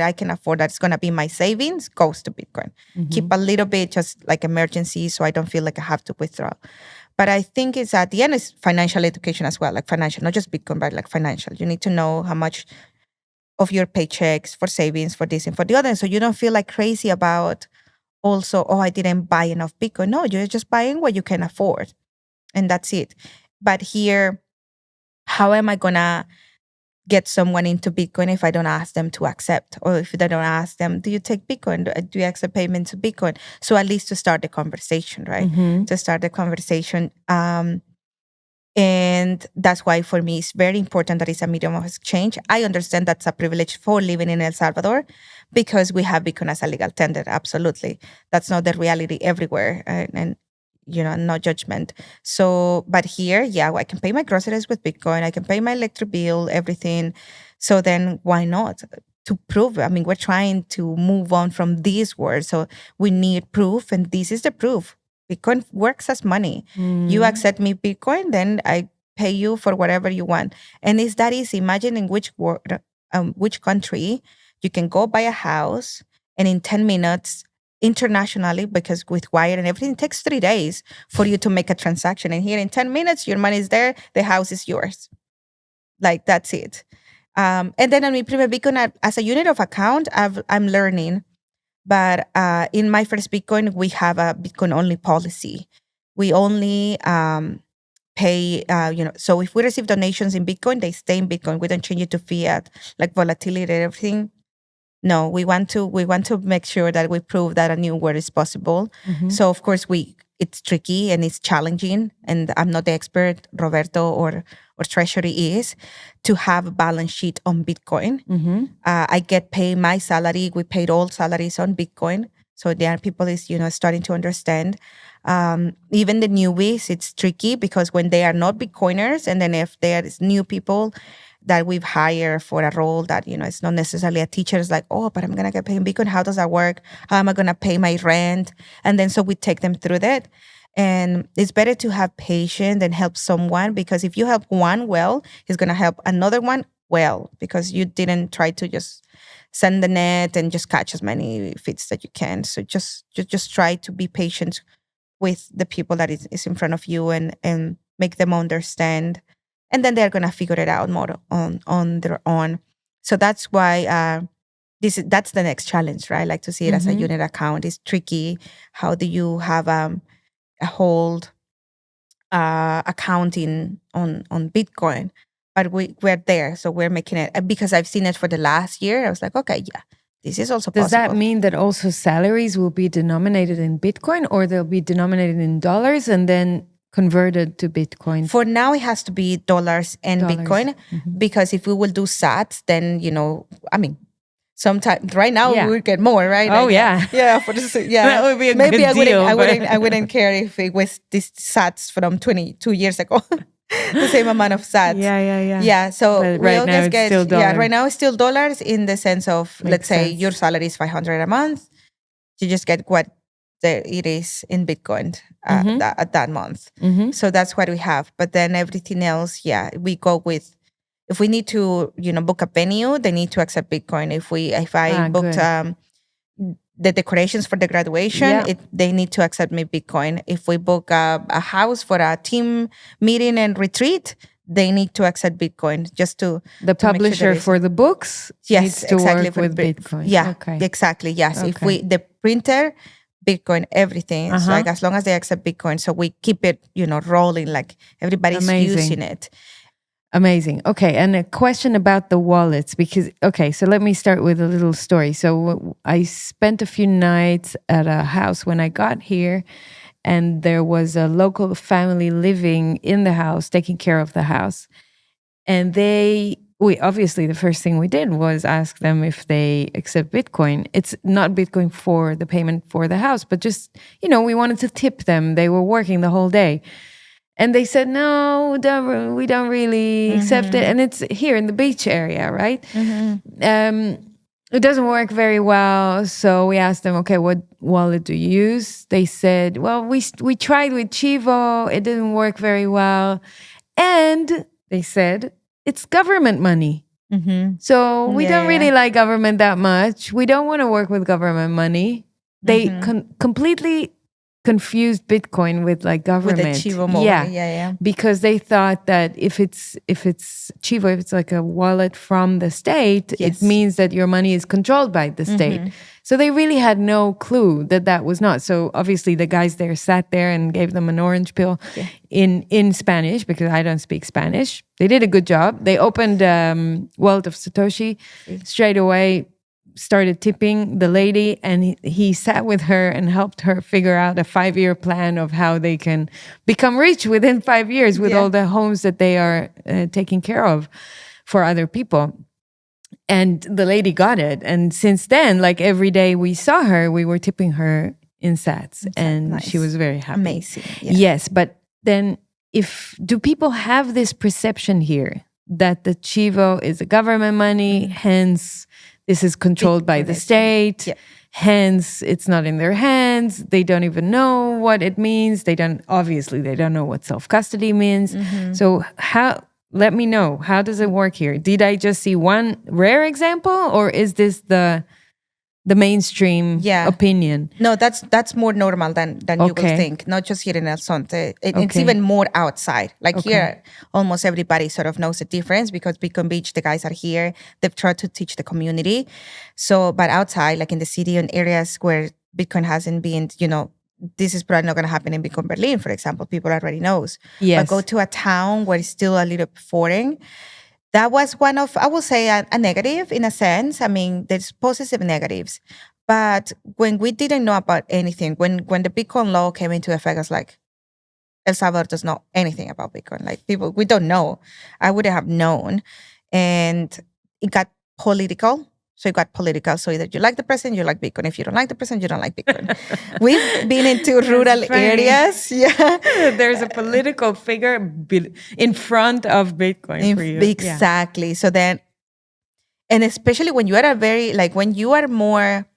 I can afford that's going to be my savings goes to Bitcoin. Keep a little bit just like emergency so I don't feel like I have to withdraw. But I think it's at the end is financial education as well, like financial, not just Bitcoin, but like financial. You need to know how much of your paychecks for savings, for this and for the other. So you don't feel like crazy about also, I didn't buy enough Bitcoin. No, you're just buying what you can afford. And that's it. But here, how am I going to get someone into Bitcoin if I don't ask them to accept? Or if I don't ask them, do you take Bitcoin? Do you accept payment to Bitcoin? So at least to start the conversation, right? To start the conversation. And that's why for me, it's very important that it's a medium of exchange. I understand that's a privilege for living in El Salvador because we have Bitcoin as a legal tender. Absolutely. That's not the reality everywhere. And no judgment. So, but here, I can pay my groceries with Bitcoin. I can pay my electric bill, everything. So then why not? To prove, we're trying to move on from these words. So we need proof. And this is the proof. Bitcoin works as money. You accept me Bitcoin, then I pay you for whatever you want. And it's that easy. Imagine in which country you can go buy a house and in 10 minutes internationally, because with wire and everything, it takes 3 days for you to make a transaction. And here in 10 minutes, your money is there. The house is yours. Like that's it. And then on my private Bitcoin, as a unit of account, I'm learning. But in my first Bitcoin, we have a Bitcoin only policy. We only pay, so if we receive donations in Bitcoin, they stay in Bitcoin. We don't change it to fiat, like volatility and everything. No, we want to make sure that we prove that a new world is possible. So of course it's tricky and it's challenging. And I'm not the expert, Roberto or Treasury is, to have a balance sheet on Bitcoin. I get paid my salary. We paid all salaries on Bitcoin. So there are people is, starting to understand. Even the newbies, it's tricky because when they are not Bitcoiners, and then if there is new people that we've hired for a role that, it's not necessarily a teacher, it's like, but I'm going to get paid in Bitcoin. How does that work? How am I going to pay my rent? And then so we take them through that. And it's better to have patience and help someone, because if you help one well, he's going to help another one well, because you didn't try to just send the net and just catch as many fits that you can. So just try to be patient with the people that is in front of you and make them understand. And then they're going to figure it out more on their own. So that's why that's the next challenge, right? I like to see it as a unit account. It's tricky. How do you have a whole accounting on Bitcoin? But we're there. So we're making it, because I've seen it for the last year. I was like, okay, this is also possible. Does that mean that also salaries will be denominated in Bitcoin, or they'll be denominated in dollars and then converted to Bitcoin? For now, it has to be dollars and Bitcoin, because if we will do sats, then, Sometimes right now Yeah. we would get more, right? Oh, Like, yeah. yeah. For this, yeah, That would be a maybe good I wouldn't, deal, I but- wouldn't, I wouldn't care if it was this sats from 22 years ago, the same amount of sats. Yeah. Yeah. So But we right now always it's get, still yeah, dollars. right now it's still dollars in the sense of, let's Makes say sense. your salary is 500 a month. You just get what it is in Bitcoin at that month. So that's what we have. But then everything else, yeah, we go with. If we need to, book a venue, they need to accept Bitcoin. If I booked good. the decorations for the graduation, Yeah. they need to accept me Bitcoin. If we book a house for a team meeting and retreat, they need to accept Bitcoin just to The to make sure publisher there is- for the books yes, needs to exactly work for with Bit- Bitcoin. Yeah, Okay. exactly. Yes, if Okay. the printer, Bitcoin, everything. It's Uh-huh. like as long as they accept Bitcoin, so we keep it, rolling. Like everybody's Amazing. using it. Amazing. Okay. And a question about the wallets, because, okay, so let me start with a little story. So I spent a few nights at a house when I got here, and there was a local family living in the house, taking care of the house. And we obviously, the first thing we did was ask them if they accept Bitcoin. It's not Bitcoin for the payment for the house, but just, we wanted to tip them. They were working the whole day. And they said, no, we don't really accept it. And it's here in the beach area, right? It doesn't work very well. So we asked them, okay, what wallet do you use? They said, well, we tried with Chivo. It didn't work very well. And they said, it's government money. So we don't really like government that much. We don't want to work with government money. They completely confused Bitcoin with like government. With the Chivo moment. Yeah. Because they thought that if it's Chivo, if it's like a wallet from the state, Yes. it means that your money is controlled by the state. So they really had no clue that was not. So obviously the guys there sat there and gave them an orange pill in Spanish, because I don't speak Spanish. They did a good job. They opened Wallet of Satoshi straight away, started tipping the lady, and he sat with her and helped her figure out a 5-year plan of how they can become rich within 5 years with all the homes that they are taking care of for other people. And the lady got it. And since then, like every day we saw her, we were tipping her in sats, and nice. she was very happy. Amazing. Yeah. Yes, but then do people have this perception here that the Chivo is a government money, hence this is controlled by the state, hence it's not in their hands, they don't even know what it means, they don't know what self-custody means. So let me know, how does it work here? Did I just see one rare example, or is this the mainstream opinion? No, that's more normal than you will think. Not just here in El Sonte. It's even more outside. Like here, almost everybody sort of knows the difference, because Beacon Beach, the guys are here. They've tried to teach the community. So, but outside, like in the city and areas where Bitcoin hasn't been, this is probably not going to happen in Bitcoin Berlin, for example. People already knows. Yes. But go to a town where it's still a little foreign. That was one of, I will say, a negative in a sense. I mean, there's positive negatives. But when we didn't know about anything, when the Bitcoin law came into effect, I was like, El Salvador does know anything about Bitcoin. Like people, we don't know. I wouldn't have known. And it got political. So it got political. So either you like the president, you like Bitcoin. If you don't like the president, you don't like Bitcoin. We've been into rural areas. Yeah. There's a political figure in front of Bitcoin for you. Exactly. So then, and especially when you are when you are more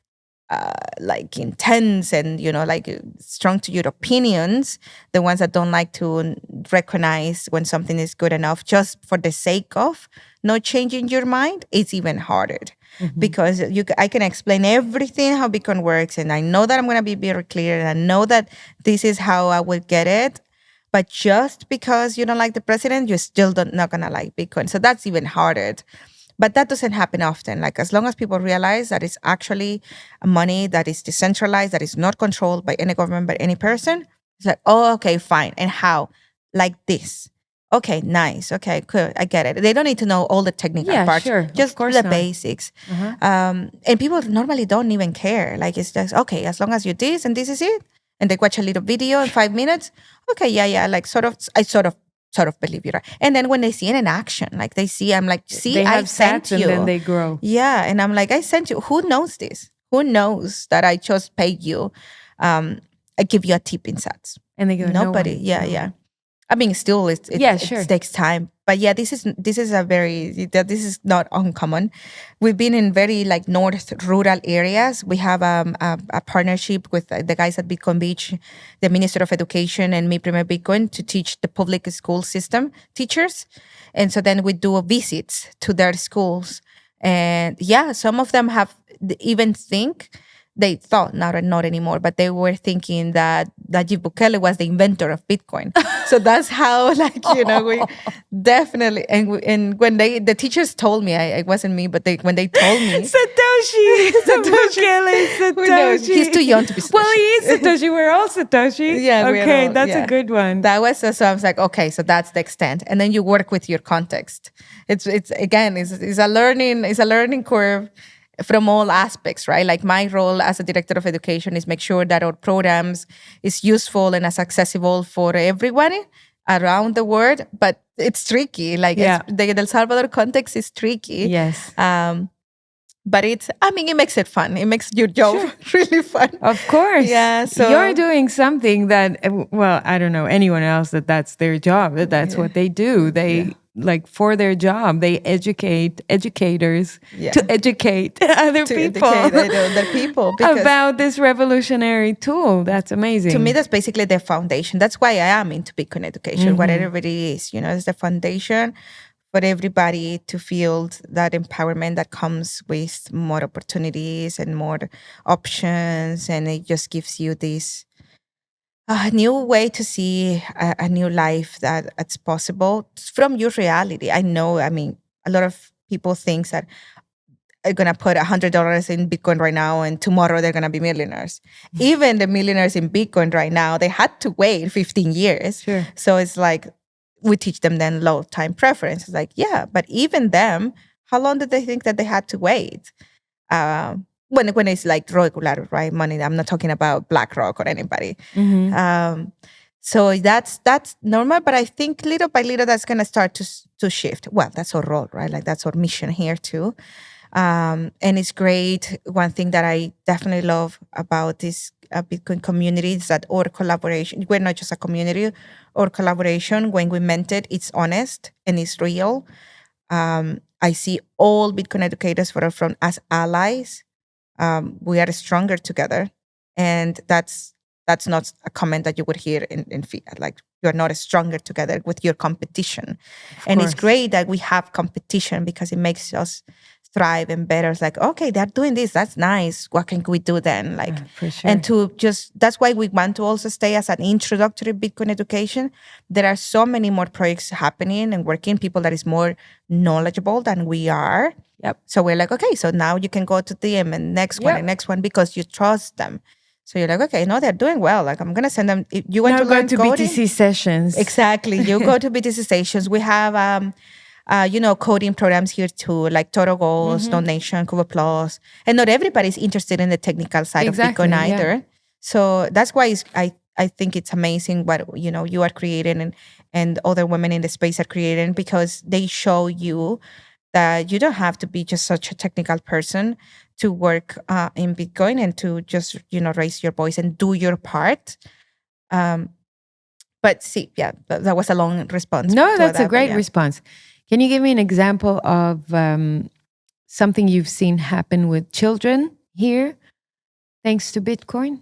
like intense and, like strong to your opinions, the ones that don't like to recognize when something is good enough just for the sake of not changing your mind, it's even harder. Because I can explain everything how Bitcoin works, and I know that I'm going to be very clear, and I know that this is how I would get it. But just because you don't like the president, you're still not going to like Bitcoin. So that's even harder. But that doesn't happen often. Like as long as people realize that it's actually money that is decentralized, that is not controlled by any government, by any person, it's like, oh, okay, fine. And how? Like this. Okay, nice. Okay, good. I get it. They don't need to know all the technical parts. Sure. Just Of course the not. basics. And people normally don't even care. Like it's just, okay, as long as you this and this is it. And they watch a little video in 5 minutes. Okay, yeah. Like I sort of sort of believe you. Right? And then when they see it in action, like they see, I'm like, see, They I have sent sats you. and then they grow. Yeah. And I'm like, I sent you. Who knows this? Who knows that I just paid you? I give you a tip in sats. And they go, Nobody. no one, Yeah, no yeah. one. I mean, still, Yeah, it sure. takes time. But yeah, this is a very, this is not uncommon. We've been in very like north rural areas. We have a partnership with the guys at Bitcoin Beach, the Minister of Education, and Mi Primer Bitcoin to teach the public school system teachers. And so then we do visits to their schools. And yeah, some of them have even they thought not anymore, but they were thinking that Nayib Bukele was the inventor of Bitcoin. So that's how, like, we definitely, and when the teachers told me, it wasn't me, but when they told me, Satoshi, Bukele, who knows? Satoshi. He's too young to be Satoshi. Well, he is Satoshi. We're all Satoshi. Yeah, we're okay, all- that's yeah. a good one. That was so I was like, okay, so that's the extent, and then you work with your context. It's again, it's a learning curve from all aspects, right? Like my role as a director of education is make sure that our programs is useful and as accessible for everyone around the world. But it's tricky. Like the El Salvador context is tricky. Yes. But it makes it fun. It makes your job really fun. Of course. Yeah. So you're doing something that, well, I don't know anyone else that's their job, that's what they do. They like for their job, they educate educators to educate other people, about this revolutionary tool. That's amazing. To me, that's basically the foundation. That's why I am into Bitcoin education, whatever it is, it's the foundation for everybody to feel that empowerment that comes with more opportunities and more options. And it just gives you this new way to see a new life that's possible from your reality. I know, a lot of people think that are going to put $100 in Bitcoin right now and tomorrow they're going to be millionaires. Even the millionaires in Bitcoin right now, they had to wait 15 years. Sure. So it's like, we teach them then low time preference. It's like, yeah, but even them, how long did they think that they had to wait? When it's like regular, right, money, I'm not talking about BlackRock or anybody. So that's normal, but I think little by little that's going to start to shift. Well, that's our role, right? Like that's our mission here too. And it's great. One thing that I definitely love about this Bitcoin community is that our collaboration, we're not just a community, our collaboration, when we meant it, it's honest and it's real. I see all Bitcoin educators from as allies. We are stronger together. And that's not a comment that you would hear in fiat. Like, you're not stronger together with your competition. And it's great that we have competition because it makes us thrive and better. It's like, okay, they're doing this. That's nice. What can we do then? Like, for sure. And to that's why we want to also stay as an introductory Bitcoin education. There are so many more projects happening and working, people that is more knowledgeable than we are. Yep. So we're like, okay, so now you can go to them and next one and next one because you trust them. So you're like, okay, no, they're doing well. Like, I'm gonna send them. If you want now to learn go to coding? BTC sessions. Exactly. You go to BTC sessions. We have coding programs here too, like Total Goals, Donation, Cuba Plus. And not everybody's interested in the technical side of Bitcoin either. Yeah. So that's why I think it's amazing what you are creating and other women in the space are creating, because they show you that you don't have to be just such a technical person to work in Bitcoin and to just, raise your voice and do your part. But see, yeah, that was a long response. No, that's a great response. Can you give me an example of something you've seen happen with children here, thanks to Bitcoin?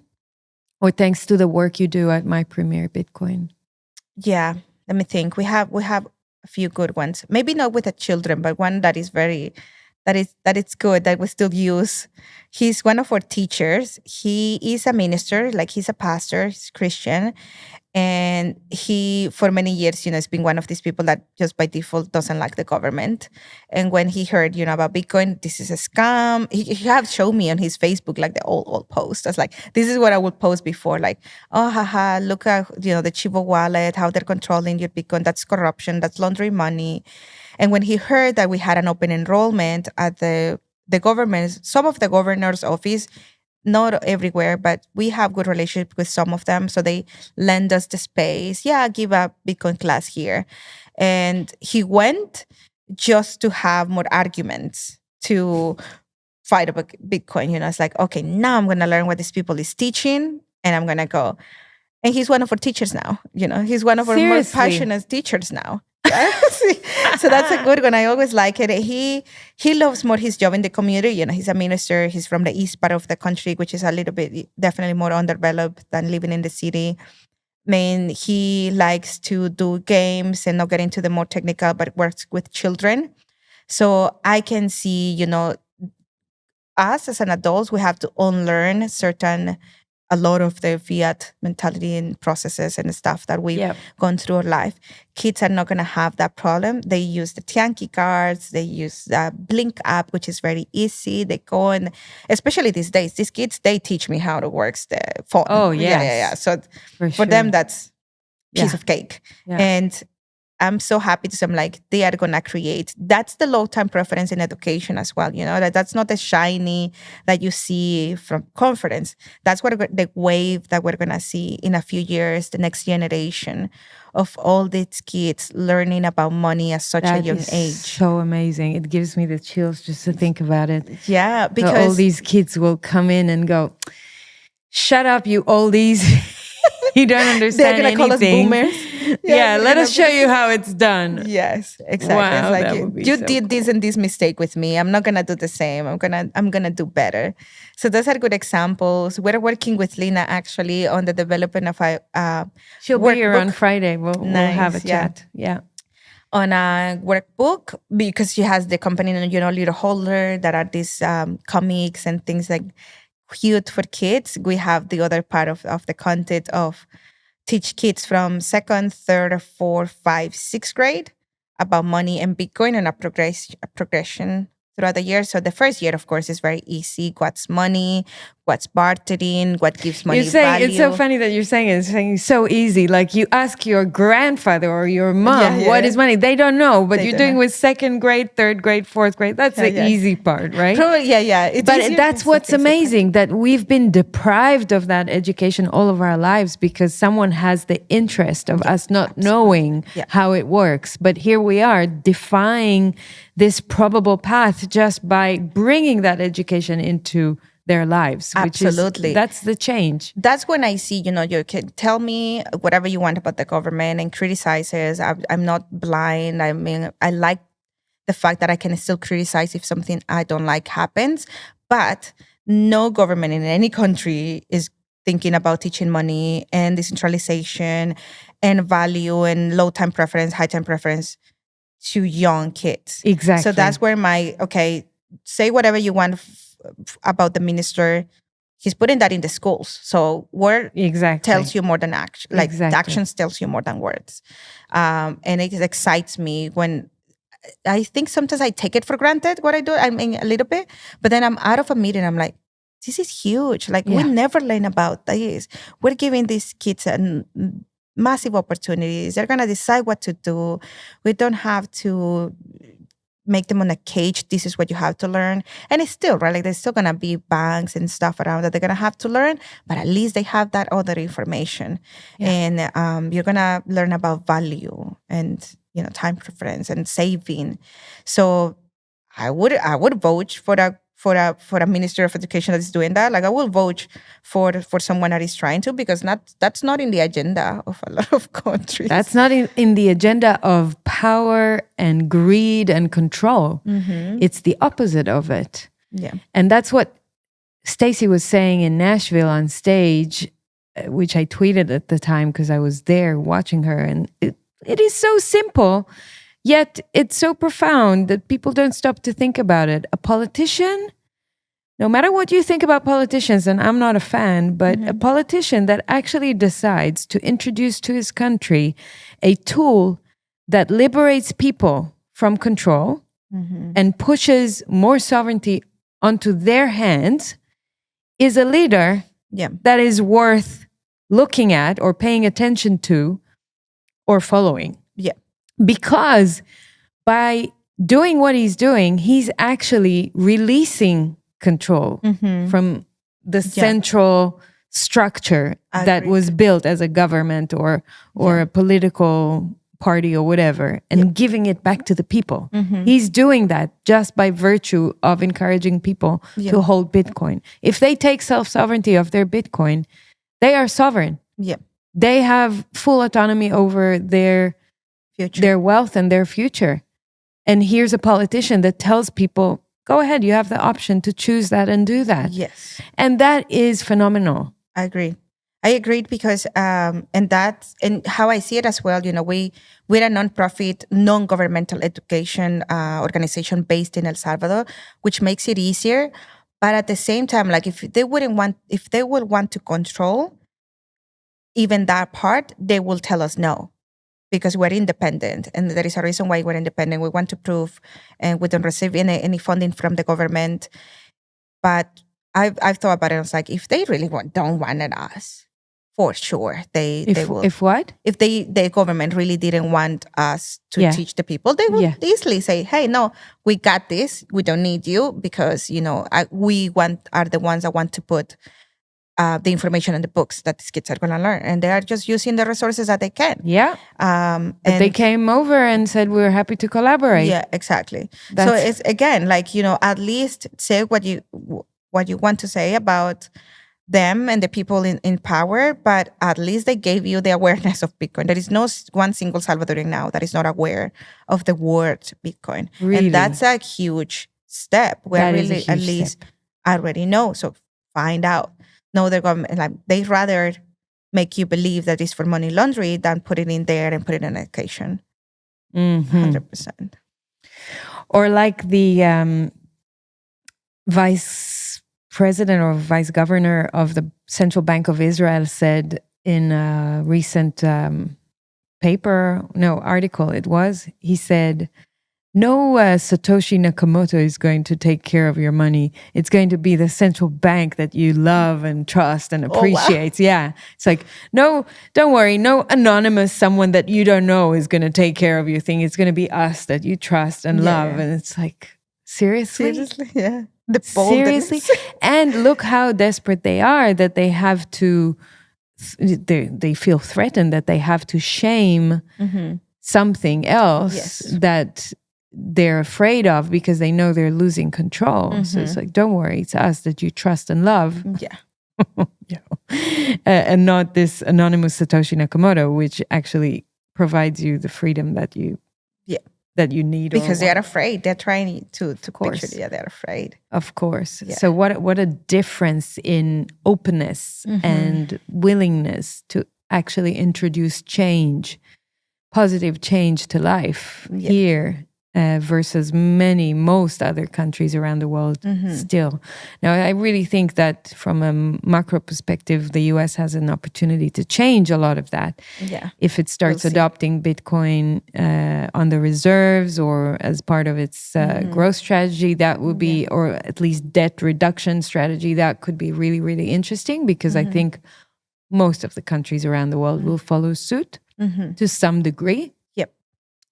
Or thanks to the work you do at My Premier Bitcoin? Yeah, let me think. We have a few good ones. Maybe not with the children, but one that is it's good that we still use. He's one of our teachers. He is a minister, like he's a pastor, he's Christian. And he, for many years, has been one of these people that just by default doesn't like the government. And when he heard, about Bitcoin, this is a scam. He have shown me on his Facebook, like the old post. I was like, this is what I would post before. Like, oh, haha, look at, the Chivo wallet, how they're controlling your Bitcoin. That's corruption. That's laundering money. And when he heard that we had an open enrollment at the government, some of the governor's office not everywhere, but we have good relationship with some of them. So they lend us the space. Yeah, give a Bitcoin class here. And he went just to have more arguments to fight about Bitcoin. It's like, okay, now I'm going to learn what these people is teaching and I'm going to go. And he's one of our teachers now. He's one of our more passionate teachers now. Yeah. So that's a good one. I always like it. He loves more his job in the community. He's a minister. He's from the east part of the country, which is a little bit definitely more underdeveloped than living in the city. He likes to do games and not get into the more technical, but works with children. So I can see, us as an adults, we have to unlearn a lot of the fiat mentality and processes and stuff that we've gone through our life. Kids are not going to have that problem. They use the Tianki cards. They use the Blink app, which is very easy. They go and, especially these days, these kids, they teach me how to work the phone. Oh, yes. Yeah. So for them, that's piece of cake. Yeah. And I'm so happy to I'm like, they are going to create. That's the low-time preference in education as well. That's not the shiny that you see from conference. That's what the wave that we're going to see in a few years, the next generation of all these kids learning about money at such a young age. So amazing. It gives me the chills just to think about it. Yeah, because so all these kids will come in and go, shut up, you oldies. You don't understand They're going to call us boomers. Yeah, let us show you how it's done. Yes, exactly. Wow, it's like you did cool. this and this mistake with me. I'm not gonna do the same. I'm gonna do better. So those are good examples. We're working with Lina actually on the development of a she'll workbook. be here on Friday. We'll have a chat. Yeah. On a workbook because she has the company, Little Holder, that are these comics and things like cute for kids. We have the other part of the content of teach kids from 2nd, 3rd, 4th, 5th, 6th grade about money and Bitcoin and a progression throughout the year. So the first year, of course, is very easy. What's money? What's bartering? What gives money value? It's so funny that you're saying it. It's saying so easy. Like you ask your grandfather or your mom, what is money? They don't know, but you're doing with 2nd grade, 3rd grade, 4th grade. That's the easy part, right? Probably, yeah. But that's what's amazing, that we've been deprived of that education all of our lives because someone has the interest of us not knowing how it works. But here we are defying this probable path just by bringing that education into their lives. Absolutely. That's the change. That's when I see, you can tell me whatever you want about the government and criticizes. I'm not blind. I mean, I like the fact that I can still criticize if something I don't like happens. But no government in any country is thinking about teaching money and decentralization and value and low time preference, high time preference to young kids. Exactly. So that's where say whatever you want about the minister. He's putting that in the schools. So word tells you more than action. Like the actions tells you more than words. And it excites me when I think sometimes I take it for granted what I do. I mean, a little bit. But then I'm out of a meeting. I'm like, this is huge. Like we never learn about this. We're giving these kids massive opportunities. They're going to decide what to do. We don't have to make them on a cage. This is what you have to learn. And it's still, right? Like there's still going to be banks and stuff around that they're going to have to learn, but at least they have that other information. And you're going to learn about value and, time preference and saving. So I would vote for a minister of education that is doing that. Like I will vote for someone that is trying to, because that's not in the agenda of a lot of countries. That's not in the agenda of power and greed and control. Mm-hmm. It's the opposite of it. Yeah. And that's what Stacey was saying in Nashville on stage, which I tweeted at the time because I was there watching her. And it is so simple, yet it's so profound that people don't stop to think about it. A politician, no matter what you think about politicians, and I'm not a fan, but a politician that actually decides to introduce to his country a tool that liberates people from control and pushes more sovereignty onto their hands is a leader that is worth looking at or paying attention to or following. Yeah. Because by doing what he's doing, he's actually releasing control from the central structure that was built as a government or a political party or whatever, and giving it back to the people. He's doing that just by virtue of encouraging people to hold Bitcoin. If they take self-sovereignty of their Bitcoin, they are sovereign. They have full autonomy over their wealth and their future. And here's a politician that tells people, go ahead, you have the option to choose that and do that. Yes. And that is phenomenal. I agree. I agreed because, and how I see it as well, we're a nonprofit, non-governmental education organization based in El Salvador, which makes it easier. But at the same time, like if they would want to control even that part, they will tell us no, because we're independent. And there is a reason why we're independent. We want to prove, and we don't receive any funding from the government. But I've thought about it. I was like, if they really don't want us, for sure, they will. If what? If the government really didn't want us to teach the people, they would easily say, hey, no, we got this. We don't need you because, we are the ones that want to put the information in the books that these kids are going to learn. And they are just using the resources that they can. Yeah. And they came over and said, we're happy to collaborate. Yeah, exactly. So it's, again, like, at least say what you want to say about them and the people in power, but at least they gave you the awareness of Bitcoin. There is no one single Salvadorian now that is not aware of the word Bitcoin. Really? And that's a huge step. We really at least already know. So find out. Know their government. Like, they rather make you believe that it's for money laundering than put it in there and put it in education. 100%. Or like the vice president or vice governor of the Central Bank of Israel said in a recent article, he said, no Satoshi Nakamoto is going to take care of your money. It's going to be the central bank that you love and trust and appreciates. Oh, wow. Yeah. It's like, no, don't worry. No anonymous someone that you don't know is going to take care of your thing. It's going to be us that you trust and love. And it's like, seriously? Seriously, yeah. The boldness. Seriously? And look how desperate they are that they have to, they feel threatened that they have to shame something else that they're afraid of because they know they're losing control. So it's like, don't worry, it's us that you trust and love. And not this anonymous Satoshi Nakamoto, which actually provides you the freedom that you need. Because they are afraid. They're trying to picture. Yeah, they're afraid. Of course. Yeah. So what a difference in openness and willingness to actually introduce change, positive change to life here. Versus most other countries around the world still. Now, I really think that from a macro perspective, the US has an opportunity to change a lot of that. Yeah. If it starts adopting Bitcoin on the reserves or as part of its growth strategy, that would be, or at least debt reduction strategy, that could be really, really interesting because I think most of the countries around the world will follow suit to some degree.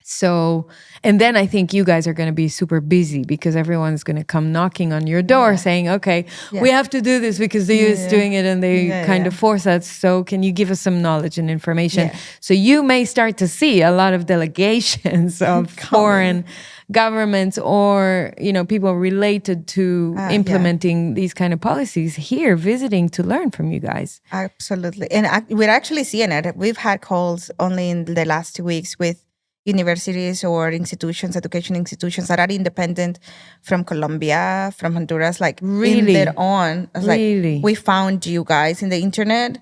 So, and then I think you guys are going to be super busy because everyone's going to come knocking on your door saying, okay, we have to do this because the US is doing it and they kind of force us. So can you give us some knowledge and information? So you may start to see a lot of delegations of foreign governments or, people related to implementing these kind of policies here visiting to learn from you guys. Absolutely. And we're actually seeing it. We've had calls only in the last 2 weeks with universities or education institutions that are independent from Colombia, from Honduras, like in their own. Like, we found you guys in the internet.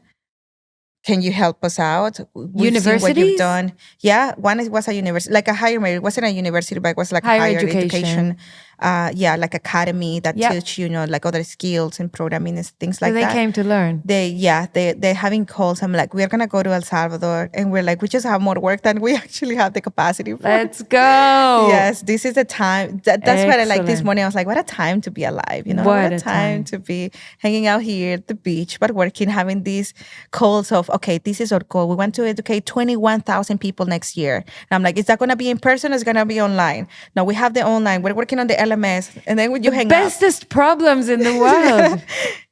Can you help us out? Universities? What you've done. Yeah, one was a university, like a higher, it wasn't a university, but it was like a higher education. Like academy that teach like other skills and programming and things like that. So they came to learn. They're having calls. I'm like, we're gonna go to El Salvador, and we're like, we just have more work than we actually have the capacity for. Let's go. Yes, this is the time. That's what I like this morning. I was like, what a time to be alive. What a time to be hanging out here at the beach, but working, having these calls of, okay, this is our goal. We want to educate 21,000 people next year. And I'm like, is that gonna be in person or is it gonna be online? No, we have the online. We're working on the LMS, and then when you hang up. Bestest problems in the world.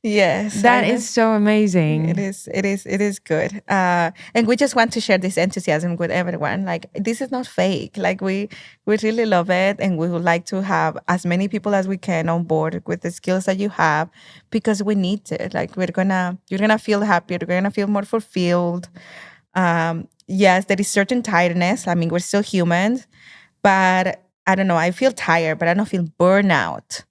Yes, That is so amazing. It is good. And we just want to share this enthusiasm with everyone. Like, this is not fake. Like, we really love it, and we would like to have as many people as we can on board with the skills that you have, because we need it. Like, you're gonna feel happier. You're gonna feel more fulfilled. Yes, there is certain tiredness. I mean, we're still humans, but I don't know. I feel tired, but I don't feel burnout.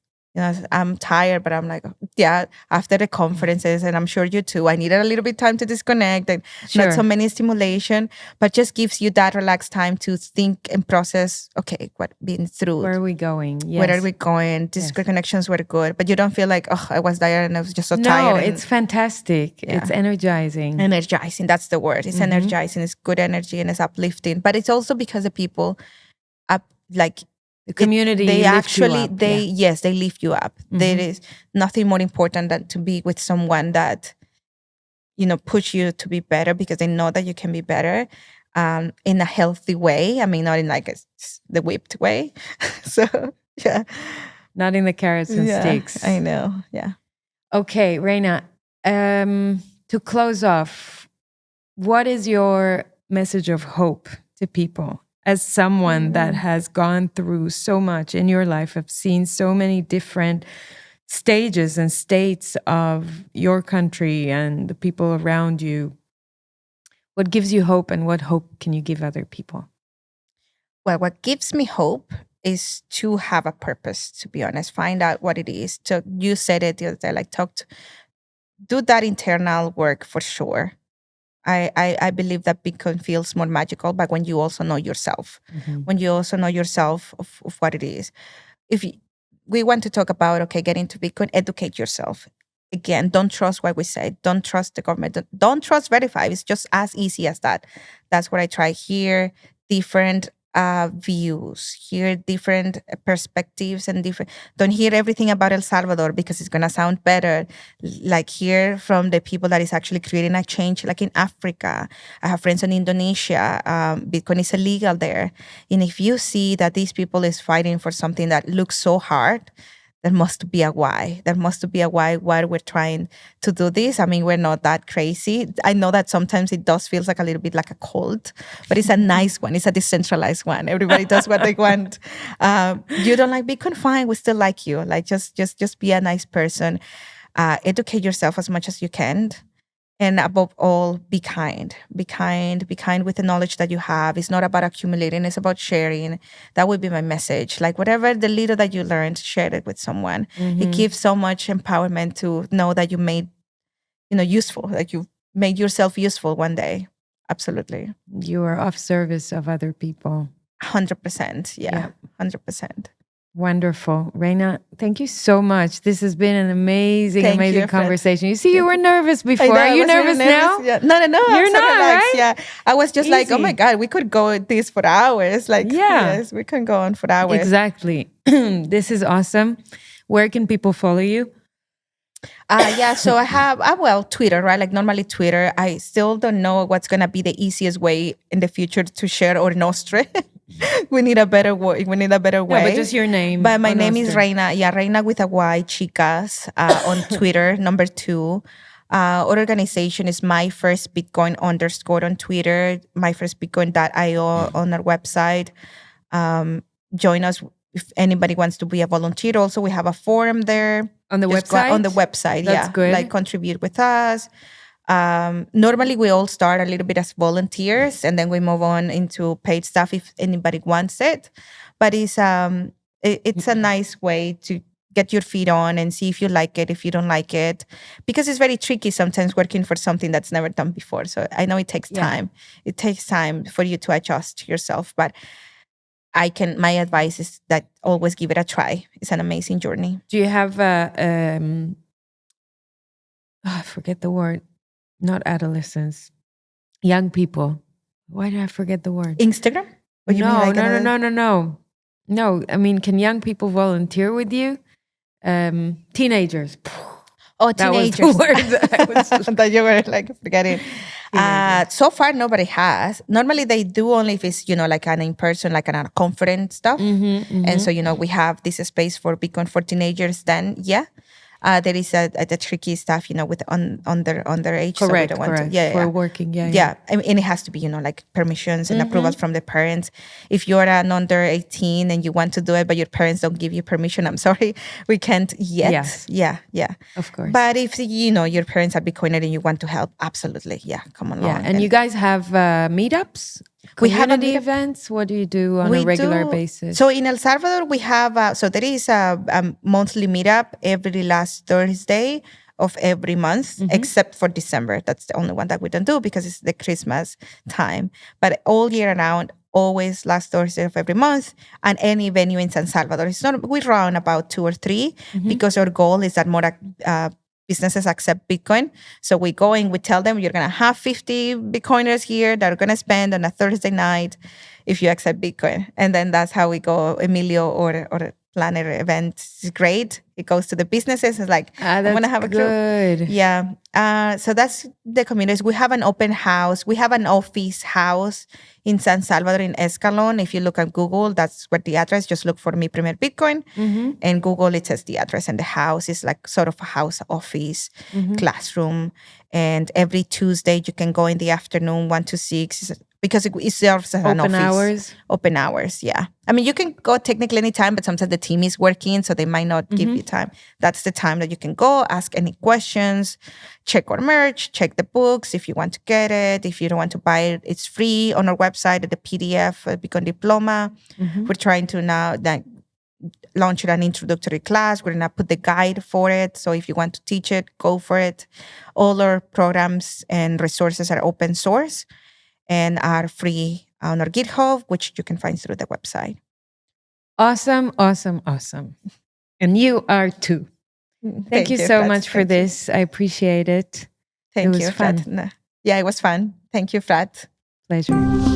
I'm tired, but I'm like, yeah, after the conferences, and I'm sure you too, I needed a little bit of time to disconnect and not so many stimulation, but just gives you that relaxed time to think and process, okay, what been through. Where are we going? Yes. Where are we going? These connections were good, but you don't feel like, oh, I was there and I was just so tired. No, it's fantastic. It's energizing. Energizing, that's the word. It's energizing, it's good energy, and it's uplifting. But it's also because the people the community, they actually, yes, they lift you up. There is nothing more important than to be with someone that, push you to be better, because they know that you can be better in a healthy way. I mean, not in like the whipped way. So, yeah. Not in the carrots and sticks. I know, yeah. Okay, Reyna, to close off, what is your message of hope to people? As someone that has gone through so much in your life, have seen so many different stages and states of your country and the people around you, what gives you hope, and what hope can you give other people? Well, what gives me hope is to have a purpose, to be honest, find out what it is. So you said it the other day, like do that internal work for sure. I believe that Bitcoin feels more magical, but when you also know yourself, when you also know yourself of what it is. We want to talk about, okay, get into Bitcoin, educate yourself. Again, don't trust what we say. Don't trust the government. Don't trust verify. It's just as easy as that. That's what I try here. Different views, hear different perspectives and different. Don't hear everything about El Salvador because it's gonna sound better. Like, hear from the people that is actually creating a change. Like in Africa, I have friends in Indonesia. Bitcoin is illegal there, and if you see that these people is fighting for something that looks so hard, there must be a why. There must be a why we're trying to do this. I mean, we're not that crazy. I know that sometimes it does feel like a little bit like a cult, but it's a nice one. It's a decentralized one. Everybody does what they want. You don't like Bitcoin? Fine, we still like you. Like, just be a nice person. Educate yourself as much as you can. And above all, be kind. Be kind. Be kind with the knowledge that you have. It's not about accumulating. It's about sharing. That would be my message. Like, whatever the little that you learned, share it with someone. It gives so much empowerment to know that you made, useful. Like, you made yourself useful one day. Absolutely. You are of service of other people. 100%. Yeah. 100%. Wonderful. Reyna, thank you so much. This has been an amazing conversation. You see, you were nervous before. Are you nervous now? Yeah. No. You're so not, relaxed. right? Yeah. I was just like, oh my God, we could go with this for hours. Like, yes, we can go on for hours. Exactly. This is awesome. Where can people follow you? So I have, Twitter, right? Like, normally Twitter. I still don't know what's going to be the easiest way in the future to share or Nostre. We need a better way. Yeah, but just your name. But my name is Reyna. Yeah, Reyna with a Y, Chicas, on Twitter, number 2. Our organization is My First Bitcoin _ on Twitter, myfirstbitcoin.io on our website. Join us if anybody wants to be a volunteer. Also, we have a forum there. On the website? On the website, That's good. Like, contribute with us. Normally, we all start a little bit as volunteers, and then we move on into paid stuff if anybody wants it. But it's a nice way to get your feet on and see if you like it, if you don't like it, because it's very tricky sometimes working for something that's never done before. So I know it takes time. It takes time for you to adjust yourself, but my advice is that always give it a try. It's an amazing journey. Do you have I forget the word. Not adolescents, young people. Why did I forget the word? Instagram? No. I mean, can young people volunteer with you? Teenagers. Oh, teenagers. That was the word. I thought you were like forgetting. So far, nobody has. Normally, they do only if it's, like an in-person, like a conference stuff. And so, we have this space for Bitcoin for teenagers then, yeah. There is the tricky stuff, with underage. So we don't want Correct. to, yeah, For yeah. working, Yeah, and it has to be, like permissions and approvals from the parents. If you're an under 18 and you want to do it, but your parents don't give you permission, I'm sorry, we can't yet. Yes. Yeah. Of course. But if, your parents are Bitcoiner and you want to help, absolutely, yeah, come along. Yeah, and you guys have meetups? We have a community events? What do you do on a regular basis? So in El Salvador, we have, so there is a monthly meetup every last Thursday of every month, except for December. That's the only one that we don't do because it's the Christmas time. But all year round, always last Thursday of every month, and any venue in San Salvador. It's not, we run about 2 or 3 because our goal is that more businesses accept Bitcoin. So we go in, we tell them you're going to have 50 Bitcoiners here that are going to spend on a Thursday night if you accept Bitcoin. And then that's how we go. Emilio or planner event is great. It goes to the businesses. It's like, I'm going to have a good. Yeah. So that's the communities. We have an open house. We have an office house in San Salvador in Escalon. If you look at Google, that's where the address. Just look for Mi Primer Bitcoin. And Google, it says the address. And the house is like sort of a house office, classroom. And every Tuesday, you can go in the afternoon, 1 to 6. Because it serves as an office. Hours? Open hours, yeah. I mean, you can go technically any time, but sometimes the team is working, so they might not give you time. That's the time that you can go, ask any questions, check our merch, check the books if you want to get it. If you don't want to buy it, it's free on our website at the PDF, Bitcoin Diploma. We're trying to now launch an introductory class. We're going to put the guide for it. So if you want to teach it, go for it. All our programs and resources are open source and are free on our GitHub, which you can find through the website. Awesome. And you are too. Thank you so much for this. I appreciate it. Thank you. It was fun. Yeah, it was fun. Thank you, Frat. Pleasure.